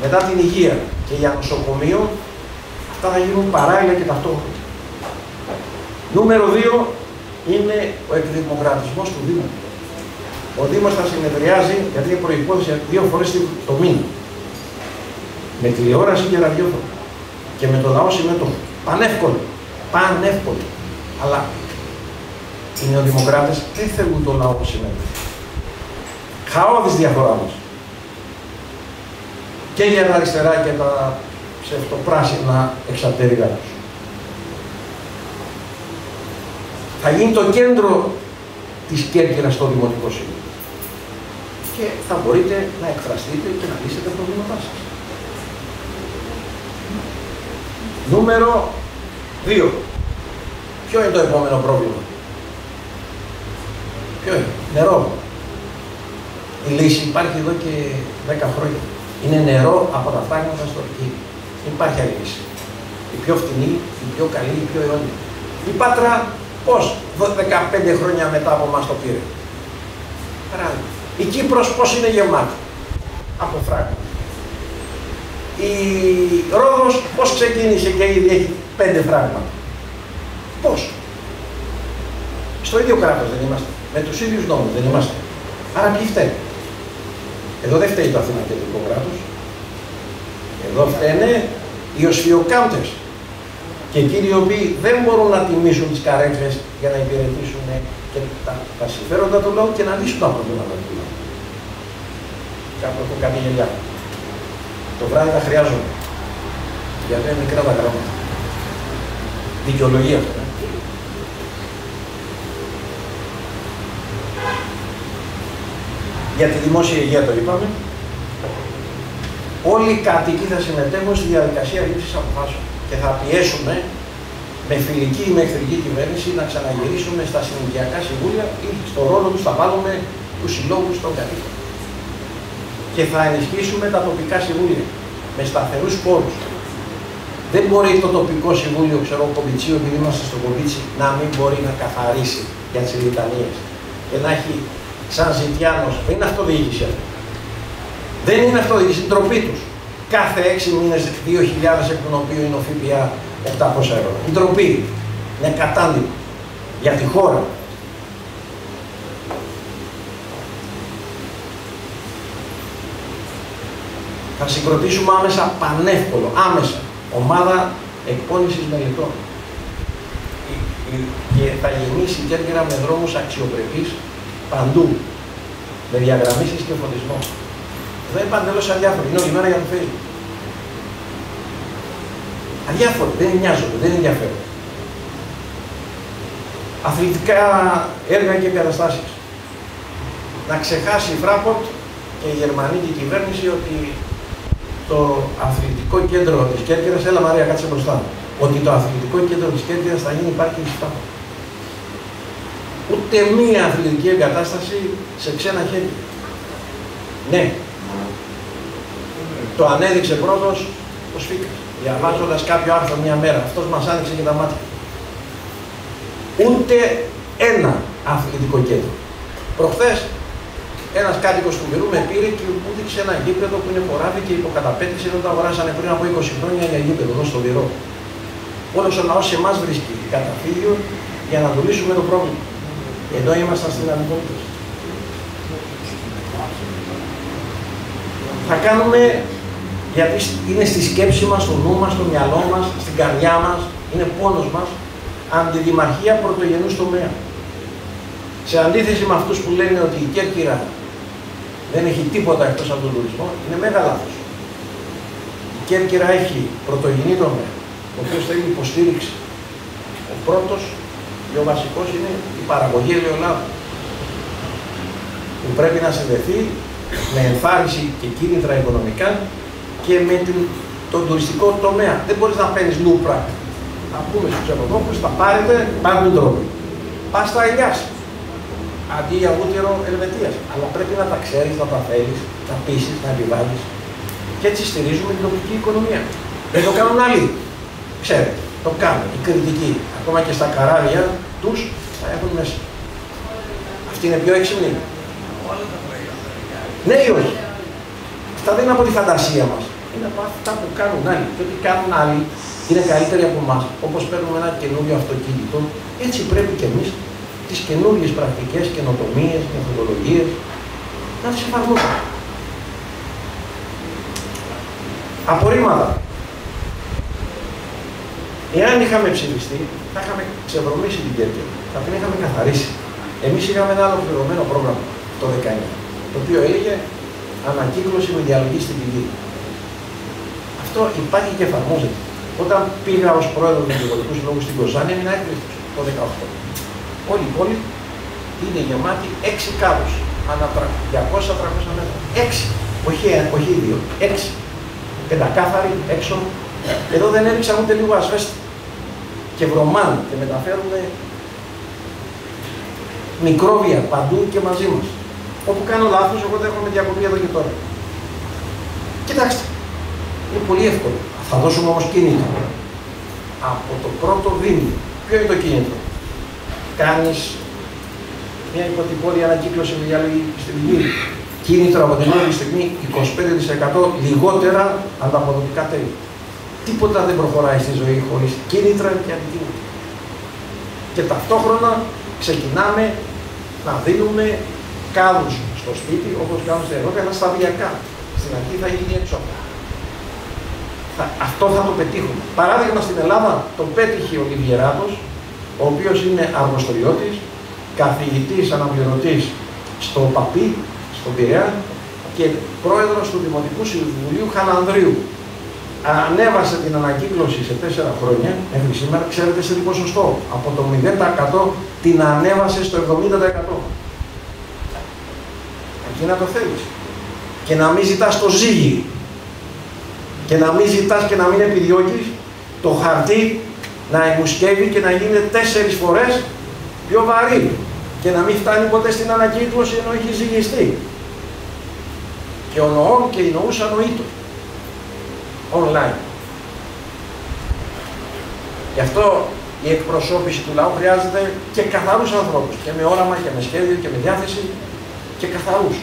Μετά την υγεία και για νοσοκομείο, αυτά θα γίνουν παράλληλα και ταυτόχρονα. Νούμερο 2 είναι ο εκδημοκρατισμός του Δήμου. Ο Δήμος θα συνεδριάζει, γιατί είναι προϋπόθεση 2 φορές το μήνα. Με τηλεόραση και ραδιόφωνο. Και με το λαό συμμετοχή. Πανεύκολο. Πανεύκολο. Αλλά οι νεοδημοκράτες δεν θέλουν το λαό συμμετοχή. Χαόδης διαφορά μας. Και για τα αριστερά και τα ψευτοπράσινα εξαπτέρυγα τους. Θα γίνει το κέντρο της Κέρκυρας στο Δημοτικό Σύλλογο. Και θα μπορείτε να εκφραστείτε και να λύσετε τα προβλήματά σας. Νούμερο 2. Ποιο είναι το επόμενο πρόβλημα? Ποιο είναι? Νερό. Η λύση υπάρχει εδώ και 10 χρόνια. Είναι νερό από τα φράγματα στο Ρικί. Υπάρχει άλλη λύση. Η πιο φτηνή, η πιο καλή, η πιο αιώνια. Η Πάτρα πώς 15 χρόνια μετά από εμάς το πήρε? Παράδειγμα. Η Κύπρος πώς είναι γεμάτη? Από φράγματα. Η Ρόδος πώς ξεκίνησε και ήδη έχει 5 φράγματα? Πώς? Στο ίδιο κράτος δεν είμαστε? Με τους ίδιους νόμους δεν είμαστε? Άρα ποιοι φταίνε? Εδώ δεν φταίει το Αθήνα κεντρικό κράτος. Εδώ φταίνε οι οσφιοκάμπτες και εκείνοι οι οποίοι δεν μπορούν να τιμήσουν τις καρέκλες για να υπηρετήσουν και τα συμφέροντα του λαού και να λύσουν τα προβλήματα του λαού. Κάπου έχω κάνει γελιά. Το βράδυ τα χρειάζομαι. Γιατί είναι μικρά τα γράμματα. Δικαιολογία αυτό. Για τη δημόσια υγεία το είπαμε. Όλοι οι κάτοικοι θα συμμετέχουν στη διαδικασία λήψης αποφάσεων και θα πιέσουμε με φιλική ή με εχθρική κυβέρνηση να ξαναγυρίσουμε στα συνοικιακά συμβούλια ή στο ρόλο τους θα βάλουμε τους συλλόγους των κατοίκων. Και θα ενισχύσουμε τα τοπικά συμβούλια με σταθερούς πόρους. Δεν μπορεί το τοπικό συμβούλιο, ξέρω, Κομπιτσίου, επειδή είμαστε στο Κομπίτσι, να μην μπορεί να καθαρίσει για τις λιτανίες και να έχει σαν ζητιάνος. Δεν είναι αυτοδιοίκηση αυτό. Δεν είναι αυτοδιοίκηση, είναι ντροπή τους. Κάθε 6 μήνες 2.000 εκ των οποίων είναι ο ΦΠΑ 800 ευρώ. Είναι ντροπή. Είναι κατάντημα για τη χώρα. Θα συγκροτήσουμε άμεσα, πανεύκολο, άμεσα, ομάδα εκπώνησης μελετών. Και θα γεννήσει η Κέρκυρα με δρόμους αξιοπρεπείς παντού, με διαγραμμίσεις και φωτισμό. Εδώ είναι παντελώς αδιάφοροι, είναι όλη μέρα για το Facebook. Αδιάφοροι, δεν νοιάζονται, δεν ενδιαφέρονται. Αθλητικά έργα και εγκαταστάσεις. Να ξεχάσει η Fraport και η γερμανική κυβέρνηση ότι το αθλητικό κέντρο της Κέρκυρας, έλα Μαρία κάτσε μπροστά, ότι το αθλητικό κέντρο της Κέρκυρας θα γίνει πάρκινγκ της Fraport. Ούτε μία αθλητική εγκατάσταση σε ξένα χέρια. Ναι. Το ανέδειξε πρώτος ο Σφίκας, διαβάζοντας κάποιο άρθρο μια μέρα. Αυτός μας άνοιξε και τα μάτια. Ούτε ένα αθλητικό κέντρο. Προχθές ένας κάτοικος του Βηρού με πήρε και μου έδειξε ένα γήπεδο που είναι χωράφι και υποκαταπέτηση ενώ το αγοράσανε πριν από 20 χρόνια για γήπεδο εδώ στο Βηρό. Όλος ο λαός σε εμάς βρίσκει καταφύγιο για να του λύσουμε το πρόβλημα. Εδώ ήμασταν στην αντιπολίτευση. Θα κάνουμε, γιατί είναι στη σκέψη μας, στο νου μας, στο μυαλό μας, στην καρδιά μας, είναι πόνος μας, αντιδημαρχία πρωτογενούς τομέα. Σε αντίθεση με αυτούς που λένε ότι η Κέρκυρα δεν έχει τίποτα εκτός από τον τουρισμό, είναι μεγάλο λάθος. Η Κέρκυρα έχει πρωτογενή τομέα, ο οποίος θέλει υποστήριξη. Ο πρώτος και ο βασικός είναι η παραγωγή ελαιολάδου, που πρέπει να συνδεθεί με ενθάρρυνση και κίνητρα οικονομικά και με τον τουριστικό τομέα. Δεν μπορείς να παίρνεις λούπρα. Να πούμε στους ξενοδόχους, θα πάρετε, πάρουν τρόπο. Πας στα Ελιάς, αντί για βούτυρο Ελβετίας. Αλλά πρέπει να τα ξέρεις, να τα θέλεις, να πείσεις, να επιβάλλεις. Και έτσι στηρίζουμε την τοπική οικονομία. Δεν το κάνουν άλλοι. Ξέρετε, το κάνουν. Οι κριτικοί, ακόμα και στα καράβια τους, θα έχουν μέσα. Αυτή είναι πιο έξυπνη. Ναι ή όχι. Αυτά δεν είναι από τη φαντασία μας. Είναι από αυτά που κάνουν άλλοι. Και ό,τι κάνουν άλλοι είναι καλύτεροι από εμάς. Όπως παίρνουμε ένα καινούριο αυτοκίνητο, έτσι πρέπει και εμείς τις καινούριες πρακτικές, καινοτομίες, μεθοδολογίες να τις εφαρμόσουμε. Απορρίμματα. Εάν είχαμε ψηφιστεί, θα είχαμε ξεβρωμίσει την Κέρκυρα. Θα την είχαμε καθαρίσει. Εμείς είχαμε ένα άλλο πληρωμένο πρόγραμμα το 19, το οποίο έλεγε ανακύκλωση με διαλογή στην πηγή. Αυτό υπάρχει και εφαρμόζεται. Όταν πήγα ως πρόεδρος του Δημοτικού Συλλόγου στην Κοζάνη, έμεινα έκπληκτος το 18. Όλη η πόλη είναι γεμάτη 6 κάδους, ανά 200-300 μέτρα. 6, όχι 2, 6. Πεντακάθαροι έξω. Εδώ δεν έριξαν ούτε λίγο ασβέστη. Και βρωμάνε και μεταφέρουν μικρόβια παντού και μαζί μας. Όπου κάνω λάθος, εγώ δέχομαι διακοπή εδώ και τώρα. Κοιτάξτε, είναι πολύ εύκολο. Θα δώσουμε όμως κίνητρο. Από το πρώτο βήμα. Ποιο είναι το κίνητρο? Κάνεις μια υποτυπώδη ανακύκλωση με διάλογη επιστημική. Κίνητρο από την όλη στιγμή 25% λιγότερα ανταποδοτικά τέλη. Τίποτα δεν προχωράει στη ζωή χωρίς κίνητρα και αντικίνητρα. Και ταυτόχρονα ξεκινάμε να δίνουμε κάδους στο σπίτι, όπως κάνουν στην Ευρώπη, αλλά σταδιακά. Στην αρχή θα γίνει έξω. Αυτό θα το πετύχουμε. Παράδειγμα, στην Ελλάδα το πέτυχε ο Λιβιεράτος, ο οποίος είναι αργοστολιώτης, καθηγητής, αναπληρωτής στο ΠΑΠΗ, στον Πειραιά και πρόεδρος του Δημοτικού Συμβουλίου Χαλανδρίου. Ανέβασε την ανακύκλωση σε 4 χρόνια μέχρι σήμερα, ξέρετε σε τι ποσοστό? Από το 0% την ανέβασε στο 70%. Εκεί να το θέλεις. Και να μην ζητάς το ζύγι. Και να μην ζητάς και να μην επιδιώκεις το χαρτί να εμουσκεύει και να γίνει 4 φορές πιο βαρύ. Και να μην φτάνει ποτέ στην ανακύκλωση ενώ έχει ζυγιστεί. Και ο νοών και η νοούσα νοήτου. Online. Γι' αυτό η εκπροσώπηση του λαού χρειάζεται και καθαρούς ανθρώπους. Και με όραμα και με σχέδιο και με διάθεση και καθαρούς.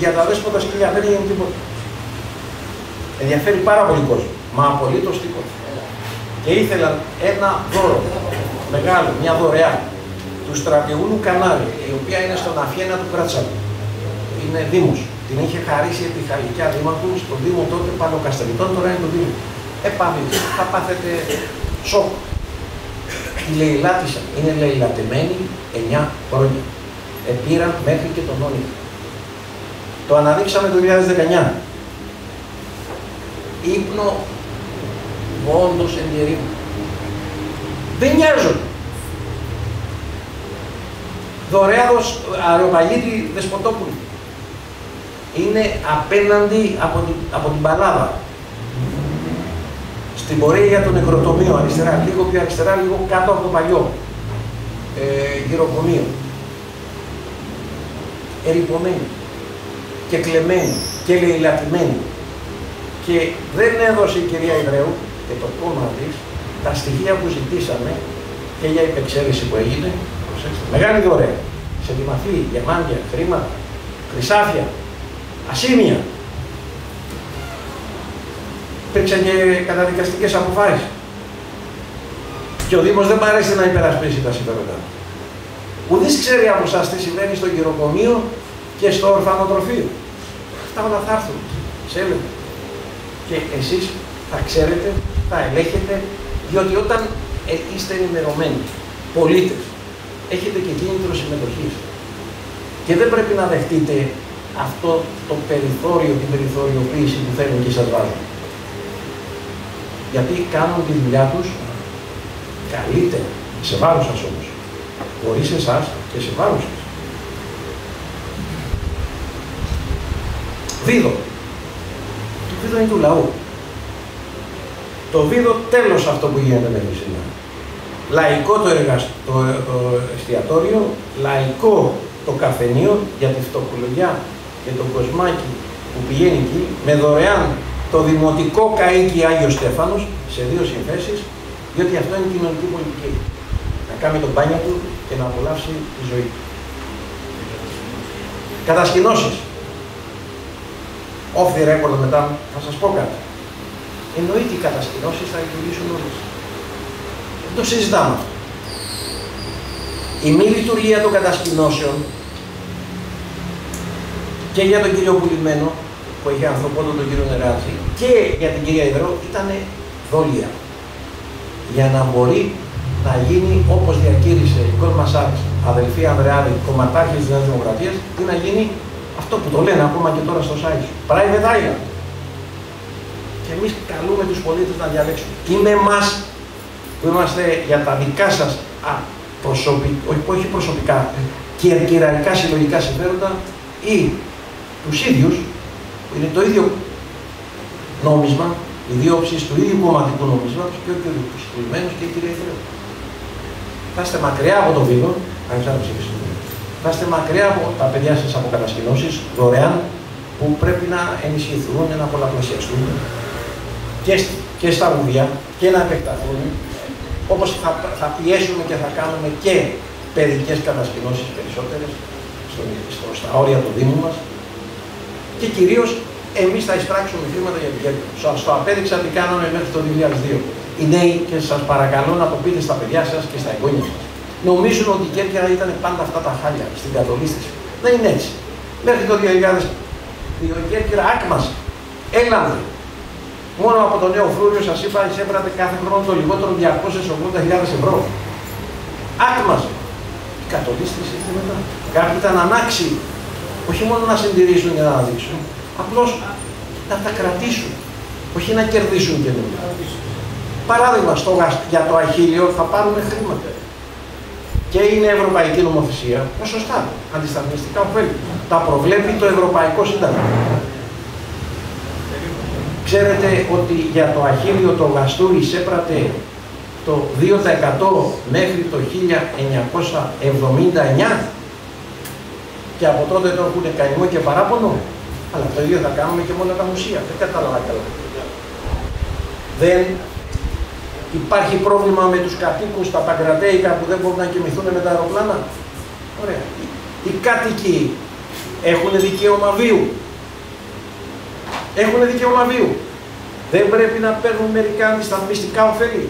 Για τα δέσποτα σκυλιά δεν έγινε τίποτα. Ενδιαφέρει πάρα πολύ κόσμο. Μα απολύτως τίποτα. Και ήθελαν ένα δώρο μεγάλο, μια δωρεά του στρατηγού Κανάρη, η οποία είναι στον Αφιένα του Κρατσάκου. Είναι δήμος. Την είχε χαρίσει επί Χαλικιά Δήμαρχου στον Δήμο τότε Παλαιοκαστελιτών, τώρα είναι το Δήμο. Πάμε, θα πάθετε σοκ. Η λαιλάτισσα είναι λαιλατεμένη 9 χρόνια. Επήραν μέχρι και τον όνειρο. Το αναδείξαμε το 2019. Ύπνο όντως ενδιερήμου. Δεν νοιάζονται. Δωρεάδος αεροπαγίτη Δεσποτόπουλου. Είναι απέναντι από την Παλάβα. Στην πορεία για το νεκροτομείο αριστερά, λίγο πιο αριστερά, λίγο κάτω από το παλιό γυροκομείο. Ερειπωμένη και κλεμμένη και λαιλατημένη. Και δεν έδωσε η κυρία Ιδρέου και το κόμμα της τα στοιχεία που ζητήσαμε και για υπεξαίρεση που έγινε. Προσέξτε, μεγάλη δωρεά. Σε δημαθή, διαμάντια, χρήματα, χρυσάφια, ασήμια. Υπήρξαν και καταδικαστικές αποφάσεις. Και ο Δήμος δεν παρέσει να υπερασπίσει τα συμφέροντα. Ουδής ξέρει από εσάς τι συμβαίνει στο γυροκομείο και στο ορφανοτροφείο. Αυτά όλα θα έρθουν σε έλεγχο. Και εσείς θα ξέρετε, θα ελέγχετε, διότι όταν είστε ενημερωμένοι πολίτες, έχετε και κίνητρο συμμετοχής. Και δεν πρέπει να δεχτείτε αυτό το περιθώριο, την περιθωριοποίηση που θέλουν και σας βάζουν. Γιατί κάνουν τη δουλειά τους καλύτερα, σε βάρος σας όμως. Χωρίς εσάς και σε βάρος σας. Βίδο. Το βίδο είναι του λαού. Το βίδο τέλος αυτό που γίνεται μέχρι σήμερα. Λαϊκό το εστιατόριο, λαϊκό το καφενείο για τη φτωχολογιά και τον κοσμάκι που πηγαίνει εκεί, με δωρεάν το δημοτικό καΐκι Άγιος Στέφανος σε 2 συνθέσεις, διότι αυτό είναι κοινωνική πολιτική. Να κάνει τον μπάνιο του και να απολαύσει τη ζωή. Κατασκηνώσεις. Off the record μετά θα σας πω κάτι. Εννοείται οι κατασκηνώσεις θα λειτουργήσουν όλες. Δεν το συζητάμε αυτό. Η μη λειτουργία των κατασκηνώσεων και για τον κύριο Πουλημένο, που είχε ανθρωπότο τον κύριο Νεράτζη, και για την κυρία Ιδρό ήταν δόλια. Για να μπορεί να γίνει όπως διακήρυσε η Goldman Sachs, αδελφή Ανδρεάδη, κομματάρχη της Νέας Δημοκρατίας, τι να γίνει αυτό που το λένε ακόμα και τώρα στο site σου. Private island. Και εμείς καλούμε τους πολίτες να διαλέξουν. Ή με εμάς που είμαστε για τα δικά σας όχι προσωπικά, κερκυραϊκά συλλογικά συμφέροντα, ή τους ίδιους, που είναι το ίδιο νόμισμα, οι δύο όψεις του ίδιου κομματικού νομίσματος, και όχι τους κλεισμένους και η κυρία Ιδρύου. Θα είστε μακριά από τον βίντεο, αν θα είστε μακριά από τα παιδιά σας από κατασκηνώσεις δωρεάν, που πρέπει να ενισχυθούν, να πολλαπλασιαστούν και στα βουδιά και να επεκταθούν, όπως θα πιέσουμε και θα κάνουμε και παιδικές κατασκηνώσεις περισσότερες στα όρια του Δήμου μας, και κυρίως εμείς θα εισπράξουμε χρήματα για την Κέρκυρα. Σας το απέδειξα τι κάναμε μέχρι το 2002. Οι νέοι, και σας παρακαλώ να το πείτε στα παιδιά σας και στα εγγόνια σας, νομίζουν ότι η Κέρκυρα ήταν πάντα αυτά τα χάλια στην κατολίσθηση. Δεν είναι έτσι. Μέχρι το 2002 η Κέρκυρα άκμασε, έλαβε. Μόνο από το νέο φρούριο, σας είπα, εισέπρατε κάθε χρόνο το λιγότερο 280.000 ευρώ. Άκμαζε. Η κατολίσθηση ήρθε μετά. Κάποιοι ήταν ανάξιοι, όχι μόνο να συντηρήσουν και να αναδείξουν, απλώς να τα κρατήσουν, όχι να κερδίσουν καινούργια. Παράδειγμα, για το Αχίλιο θα πάρουμε χρήματα. Και είναι ευρωπαϊκή νομοθεσία, ποσοστά, αντισταθμιστικά ωφέλη. Τα προβλέπει το Ευρωπαϊκό Σύνταγμα. Ξέρετε ότι για το Αχίλιο το Γαστούρι εισέπρατε το 2% μέχρι το 1979 και από τότε το έχουν καημό και παράπονο. Αλλά το ίδιο θα κάνουμε και μόνο τα μουσεία. Δεν κατάλαβα καλά. Δεν υπάρχει πρόβλημα με τους κατοίκους στα Παγκρατέικα που δεν μπορούν να κοιμηθούν με τα αεροπλάνα. Ωραία. Οι κάτοικοι έχουν δικαίωμα βίου. Έχουν δικαίωμα βίου. Δεν πρέπει να παίρνουν μερικά αντισταθμιστικά ωφέλη.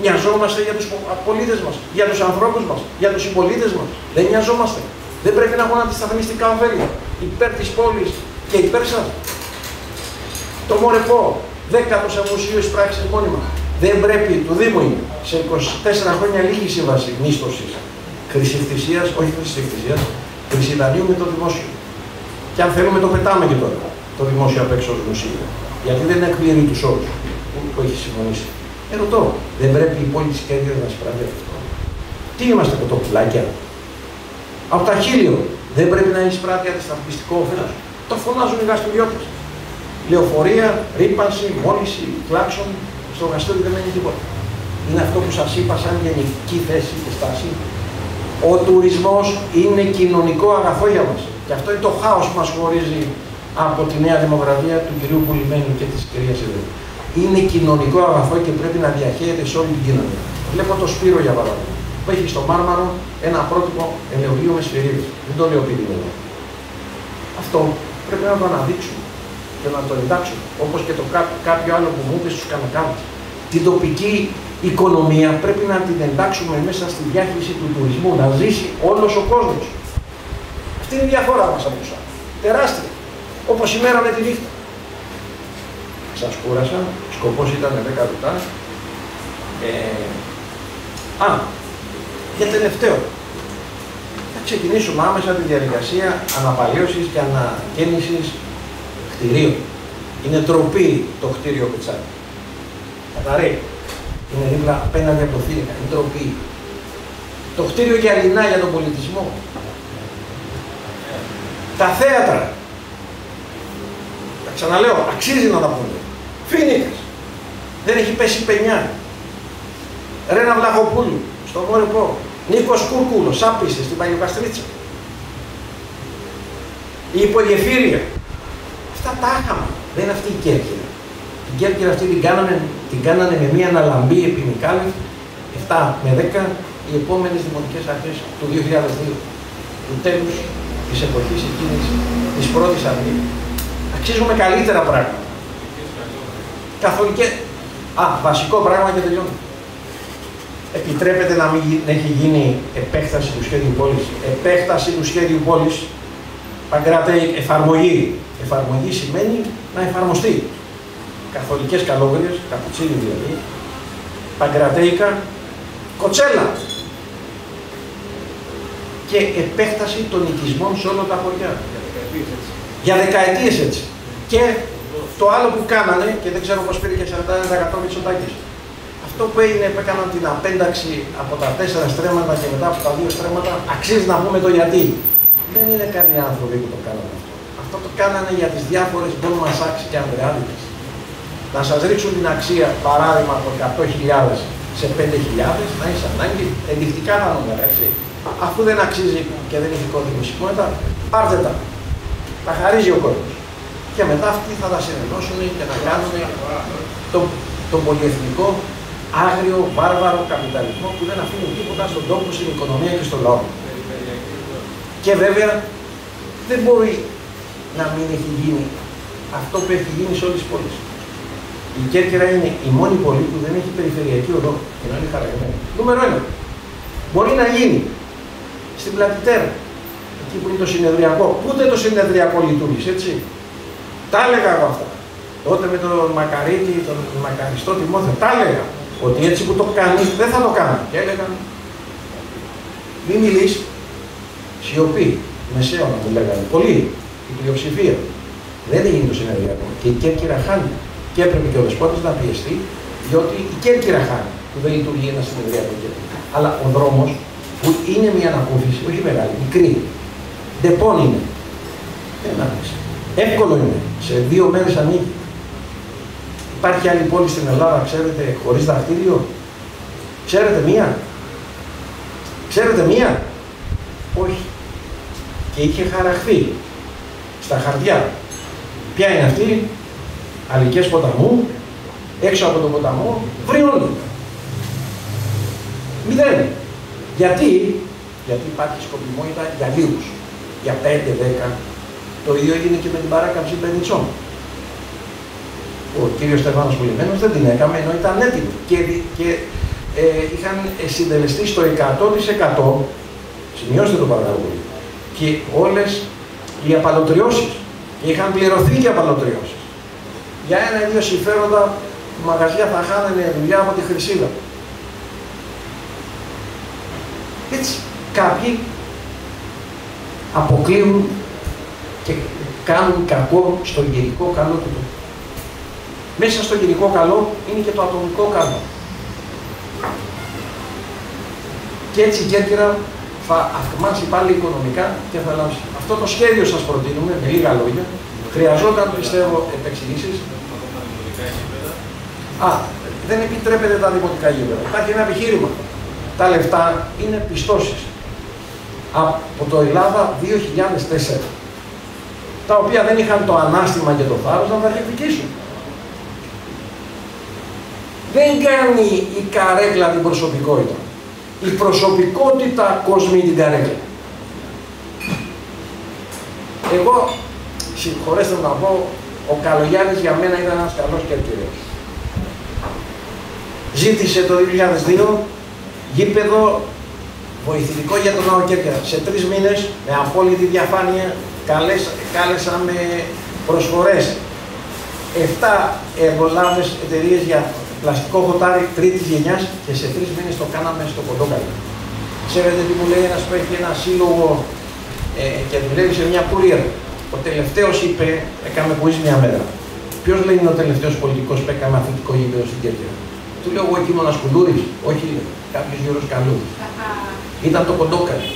Νοιαζόμαστε για τους πολίτες μας, για τους ανθρώπους μας, για τους συμπολίτες μας. Δεν νοιαζόμαστε. Δεν πρέπει να έχουν αντισταθμιστικά ωφέλη. Υπέρ της πόλης και υπέρ σας. Το Μορεπό, 10ο σε μουσείο εισπράξεις μόνιμα. Δεν πρέπει, του Δήμου είναι, σε 24 χρόνια λίγη σύμβαση μίσθωσης. Χρυσηφθησίας, όχι χρυσηφθησίας, χρυσιδανείου με το δημόσιο. Και αν θέλουμε το πετάμε και τώρα, το δημόσιο απ' έξω ως μουσείο. Γιατί δεν εκπληρεί τους όρους που έχει συμφωνήσει. Ρωτώ, δεν πρέπει η πόλη της Κέρκυρας να εισπράττει αυτό? Τι είμαστε, κοτοπουλάκια? Από τα Χίλιο δεν πρέπει να εισπράττει αντισταθμιστικό όφελος? Το φωνάζουν οι γαστουριώτες. Λεωφορεία, ρύπανση, μόλυνση, κλάξον. Στο Γαστούρι δεν μένει τίποτα. Είναι αυτό που σας είπα σαν γενική θέση και στάση. Ο τουρισμός είναι κοινωνικό αγαθό για μας. Και αυτό είναι το χάος που μας χωρίζει από τη Νέα Δημοκρατία του κυρίου Πουλημένου και της κυρίας Ιδρύου. Είναι κοινωνικό αγαθό και πρέπει να διαχέεται σε όλη την κοινωνία. Βλέπω το Σπύρο για παράδειγμα, που έχει στο Μάρμαρο ένα πρότυπο ελαιολίου με σφυρίδες. Δεν το λέω επειδή είναι. Αυτό πρέπει να το αναδείξουμε και να το εντάξουμε. Όπως και το κάποιο άλλο που μου είπε στους Κανακάδες. Την τοπική οικονομία πρέπει να την εντάξουμε μέσα στη διάχυση του τουρισμού, να ζήσει όλος ο κόσμος. Αυτή είναι η διαφορά μας από εσάς. Τεράστια. Όπως η μέρα με τη νύχτα. Σας κούρασα, σκοπός ήταν 10 λεπτά. Για τελευταίο. Θα ξεκινήσουμε άμεσα τη διαδικασία αναπαλαίωσης και ανακαίνησης κτηρίων. Είναι τροπή το κτίριο Πετσάκη. Καταρρέει. Είναι δίπλα απέναντι από το Θήρινα. Είναι τροπή. Το κτίριο Γυαλινά για τον πολιτισμό. Τα θέατρα. Τα ξαναλέω, αξίζει να τα πούμε. Φοίνικας. Δεν έχει πέσει πενιά. Ρένα Βλαχοπούλου, στο Μόρεπο. Νίκος Κούρκουλος, άπησε στην Παλιοκαστρίτσα. Η υπογεφύρια. Αυτά τα είχαμε. Δεν είναι αυτή η Κέρκυρα. Την Κέρκυρα αυτή την κάνανε με μία αναλαμπή επί Μικάλεφ, 7 με 10, οι επόμενες δημοτικές αρχές του 2002. Του τέλους της εποχής εκείνης, της πρώτης αυγής. Αξίζουμε καλύτερα πράγματα. Καθολικές. Βασικό πράγμα και τελειώνει. Επιτρέπεται να μην έχει γίνει επέκταση του σχέδιου πόλης. Επέκταση του σχέδιου πόλης, Παγκράτε, εφαρμογή. Εφαρμογή σημαίνει να εφαρμοστεί. Καθολικές καλόγριες, καπουτσίνοι δηλαδή, Παγκρατέικα, Κοτσέλα. Και επέκταση των οικισμών σε όλα τα χωριά. Για δεκαετίες έτσι. Και το άλλο που κάνανε, και δεν ξέρω πώς πήρε και 41% Μητσοτάκης. Αυτό που έγινε, που έκαναν την απένταξη από τα 4 στρέμματα και μετά από τα 2 στρέμματα, αξίζει να πούμε το γιατί. Δεν είναι καλοί άνθρωποι που το κάνανε αυτό. Αυτό το κάνανε για τις διάφορες Goldman Sachs και Ανδρεάδικες. Να σας ρίξουν την αξία, παράδειγμα, από 100.000 σε 5.000, να είσαι ανάγκη, ενδεικτικά τα νούμερα, έτσι. Αφού δεν αξίζει και δεν έχει κωδικοσηκότητα, πάρτε τα. Τα χαρίζει ο κόσμος. Και μετά αυτοί θα τα συνενώσουν και θα κάνουν τον πολυεθνικό, άγριο, βάρβαρο καπιταλισμό που δεν αφήνει τίποτα στον τόπο, στην οικονομία και στο λαό. Και βέβαια δεν μπορεί να μην έχει γίνει αυτό που έχει γίνει σε όλες τις πόλεις. Η Κέρκυρα είναι η μόνη πόλη που δεν έχει περιφερειακή οδό και να είναι χαραγμένη. Νούμερο 1. Μπορεί να γίνει στην Πλατητέρα, εκεί που είναι το συνεδριακό. Ούτε το συνεδριακό λειτουργήσε, έτσι. Τα έλεγα εγώ αυτά. Τότε με τον Μακαρίτη, τον Μακαριστό Τιμόθεο, τα έλεγα. Ότι έτσι που το κάνει, δεν θα το κάνει. Και έλεγαν, μη μιλείς, σιωπή, μεσαίο να μου λέγανε. Πολλοί, η πλειοψηφία. Δεν έγινε το συνεδριακό. Και η Κέρκυρα χάνει. Και έπρεπε και ο Δεσπότης να πιεστεί, διότι η Κέρκυρα χάνει, που δεν λειτουργεί ένα συνεδριακό Κέρκυρα. Αλλά ο δρόμος, που είναι μια ανακούφιση, όχι μεγάλη, μικρή, ντεπών είναι. Δεν άρχισε. Εύκολο είναι. Σε 2 μέρες ανοίγει. Υπάρχει άλλη πόλη στην Ελλάδα, ξέρετε, χωρίς δαχτύλιο. Ξέρετε μία. Ξέρετε μία. Όχι. Και είχε χαραχθεί στα χαρτιά. Ποια είναι αυτή? Αλικές ποταμού, έξω από τον ποταμό, βριώνει. 0. Γιατί υπάρχει σκοπιμότητα για λίγους. Για 5-10. Το ίδιο έγινε και με την παράκαμψη Μπενιτσών. Ο κύριος Στεφάνος Πουλημένος δεν την έκαμε, ενώ ήταν έτοιμη. Και είχαν συντελεστεί στο 100%, σημειώστε το παρακαλώ, και όλες οι απαλωτριώσεις. Και είχαν πληρωθεί και απαλωτριώσεις. Για 1-2 συμφέροντα, μαγαζιά θα χάνανε δουλειά από τη Χρυσίδα. Έτσι, κάποιοι αποκλείουν και κάνουν κακό στο γενικό καλό του. Μέσα στο γενικό καλό είναι και το ατομικό καλό. Και έτσι η Κέρκυρα θα αφημάσει πάλι οικονομικά και θα λάμψει. Αυτό το σχέδιο σας προτείνουμε, με λίγα λόγια. Χρειαζόταν, πιστεύω, επεξηγήσεις. Δεν επιτρέπεται τα δημοτικά γήπεδα. Υπάρχει ένα επιχείρημα. Τα λεφτά είναι πιστώσεις. Από το Ελλάδα 2004. Τα οποία δεν είχαν το ανάστημα και το θάρρος να τα διεκδικήσουν. Δεν κάνει η καρέκλα την προσωπικότητα. Η προσωπικότητα κοσμεί την καρέκλα. Εγώ, συγχωρέστε να πω, ο Καλογιάννης για μένα ήταν ένας καλός Κερκυραίος. Ζήτησε το 2002 γήπεδο βοηθητικό για τον Ναό Κέρκυρα. Σε 3 μήνες, με απόλυτη διαφάνεια, κάλεσα με προσφορές 7 εργολάβες εταιρείες για πλαστικό χωτάρι 3ης γενιάς και σε 3 μήνες το κάναμε στο Κοντόκαλο. Ξέρετε τι μου λέει ένας που έχει ένα σύλλογο και δουλεύει σε μια courier. Ο τελευταίος είπε, έκαμε quiz μια μέρα. Ποιος λέει είναι ο τελευταίος πολιτικός που έκανε αθλητικό γήπεδο στην Κέρκυρα? Του λέω εγώ εκεί Μόνας Κουλούρης. Όχι, κάποιος Γιώργος Καλού. Ήταν το Κοντόκαλο.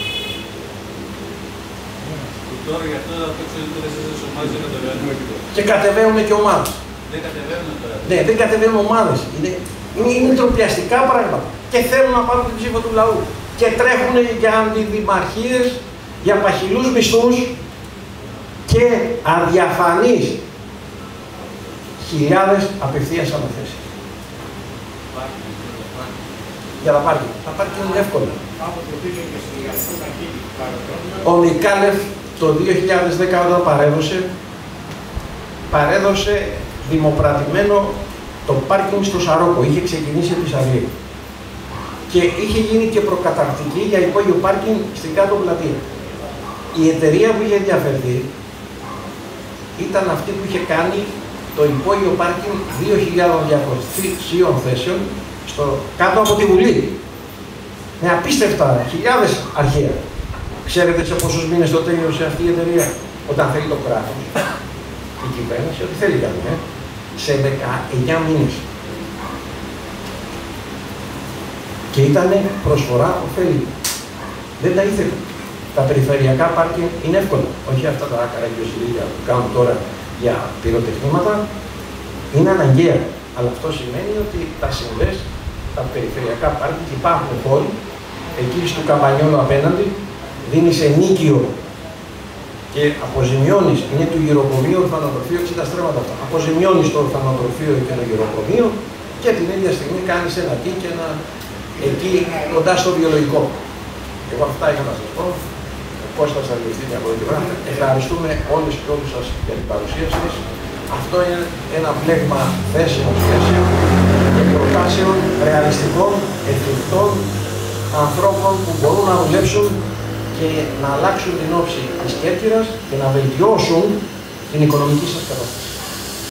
Τώρα γι' αυτό το ξέρετε στις ομάδες δεν κατεβαίνουν. Και κατεβαίνουν και ομάδες. Δεν κατεβαίνουν τώρα. Ναι, δεν κατεβαίνουν ομάδες. Είναι τροπιαστικά πράγματα. Και θέλουν να πάρουν την ψήφο του λαού. Και τρέχουν για αντιδημαρχίες, για παχυλούς μισθούς και αδιαφανείς χιλιάδες απευθείας αναθέσεις. Για τα πάρκινγκ. Τα πάρκινγκ είναι εύκολα. Ο Μικάλεφ το 2010 όταν παρέδωσε δημοπρατημένο το πάρκινγκ στο Σαρόκο. Είχε ξεκινήσει επί Σαββίου. Και είχε γίνει και προκαταρκτική για υπόγειο πάρκινγκ στην κάτω πλατεία. Η εταιρεία που είχε ενδιαφερθεί ήταν αυτή που είχε κάνει το υπόγειο πάρκινγκ 2.200 θέσεων κάτω από τη Βουλή. με απίστευτα χιλιάδες αρχαία. Ξέρετε σε πόσους μήνες το τέλειωσε αυτή η εταιρεία, όταν θέλει το κράτος, η κυβέρνηση, ό,τι θέλει κάνει, σε 19 μήνες. Και ήταν προσφορά ωφέλη. Δεν τα ήθελε. Τα περιφερειακά πάρκινγκ είναι εύκολα. Όχι αυτά τα καραγκιόζηλια που κάνουν τώρα για πυροτεχνήματα. Είναι αναγκαία. Αλλά αυτό σημαίνει ότι τα συνδες, τα περιφερειακά πάρκινγκ, υπάρχουν χώροι, εκεί στο Καμπανιόλο απέναντι, δίνεις ενίκιο και αποζημιώνεις, είναι του γυροκομείου ορφανοτροφείου, 60 στρέμματα αυτά. Αποζημιώνεις το ορφανοτροφείο και το γυροκομείο και την ίδια στιγμή κάνεις ένα εκεί κοντά στο βιολογικό. Εγώ αυτά είχα να σας πω. Ο Κώστας θα διευθύνει από την ώρα. Ευχαριστούμε όλες και όλους σας για την παρουσία σας. Αυτό είναι ένα πλέγμα θέσεων, σχέσεων και προτάσεων ρεαλιστικών, εφικτών ανθρώπων που μπορούν να δουλέψουν και να αλλάξουν την όψη της Κέρκυρας και να βελτιώσουν την οικονομική σας κατάσταση.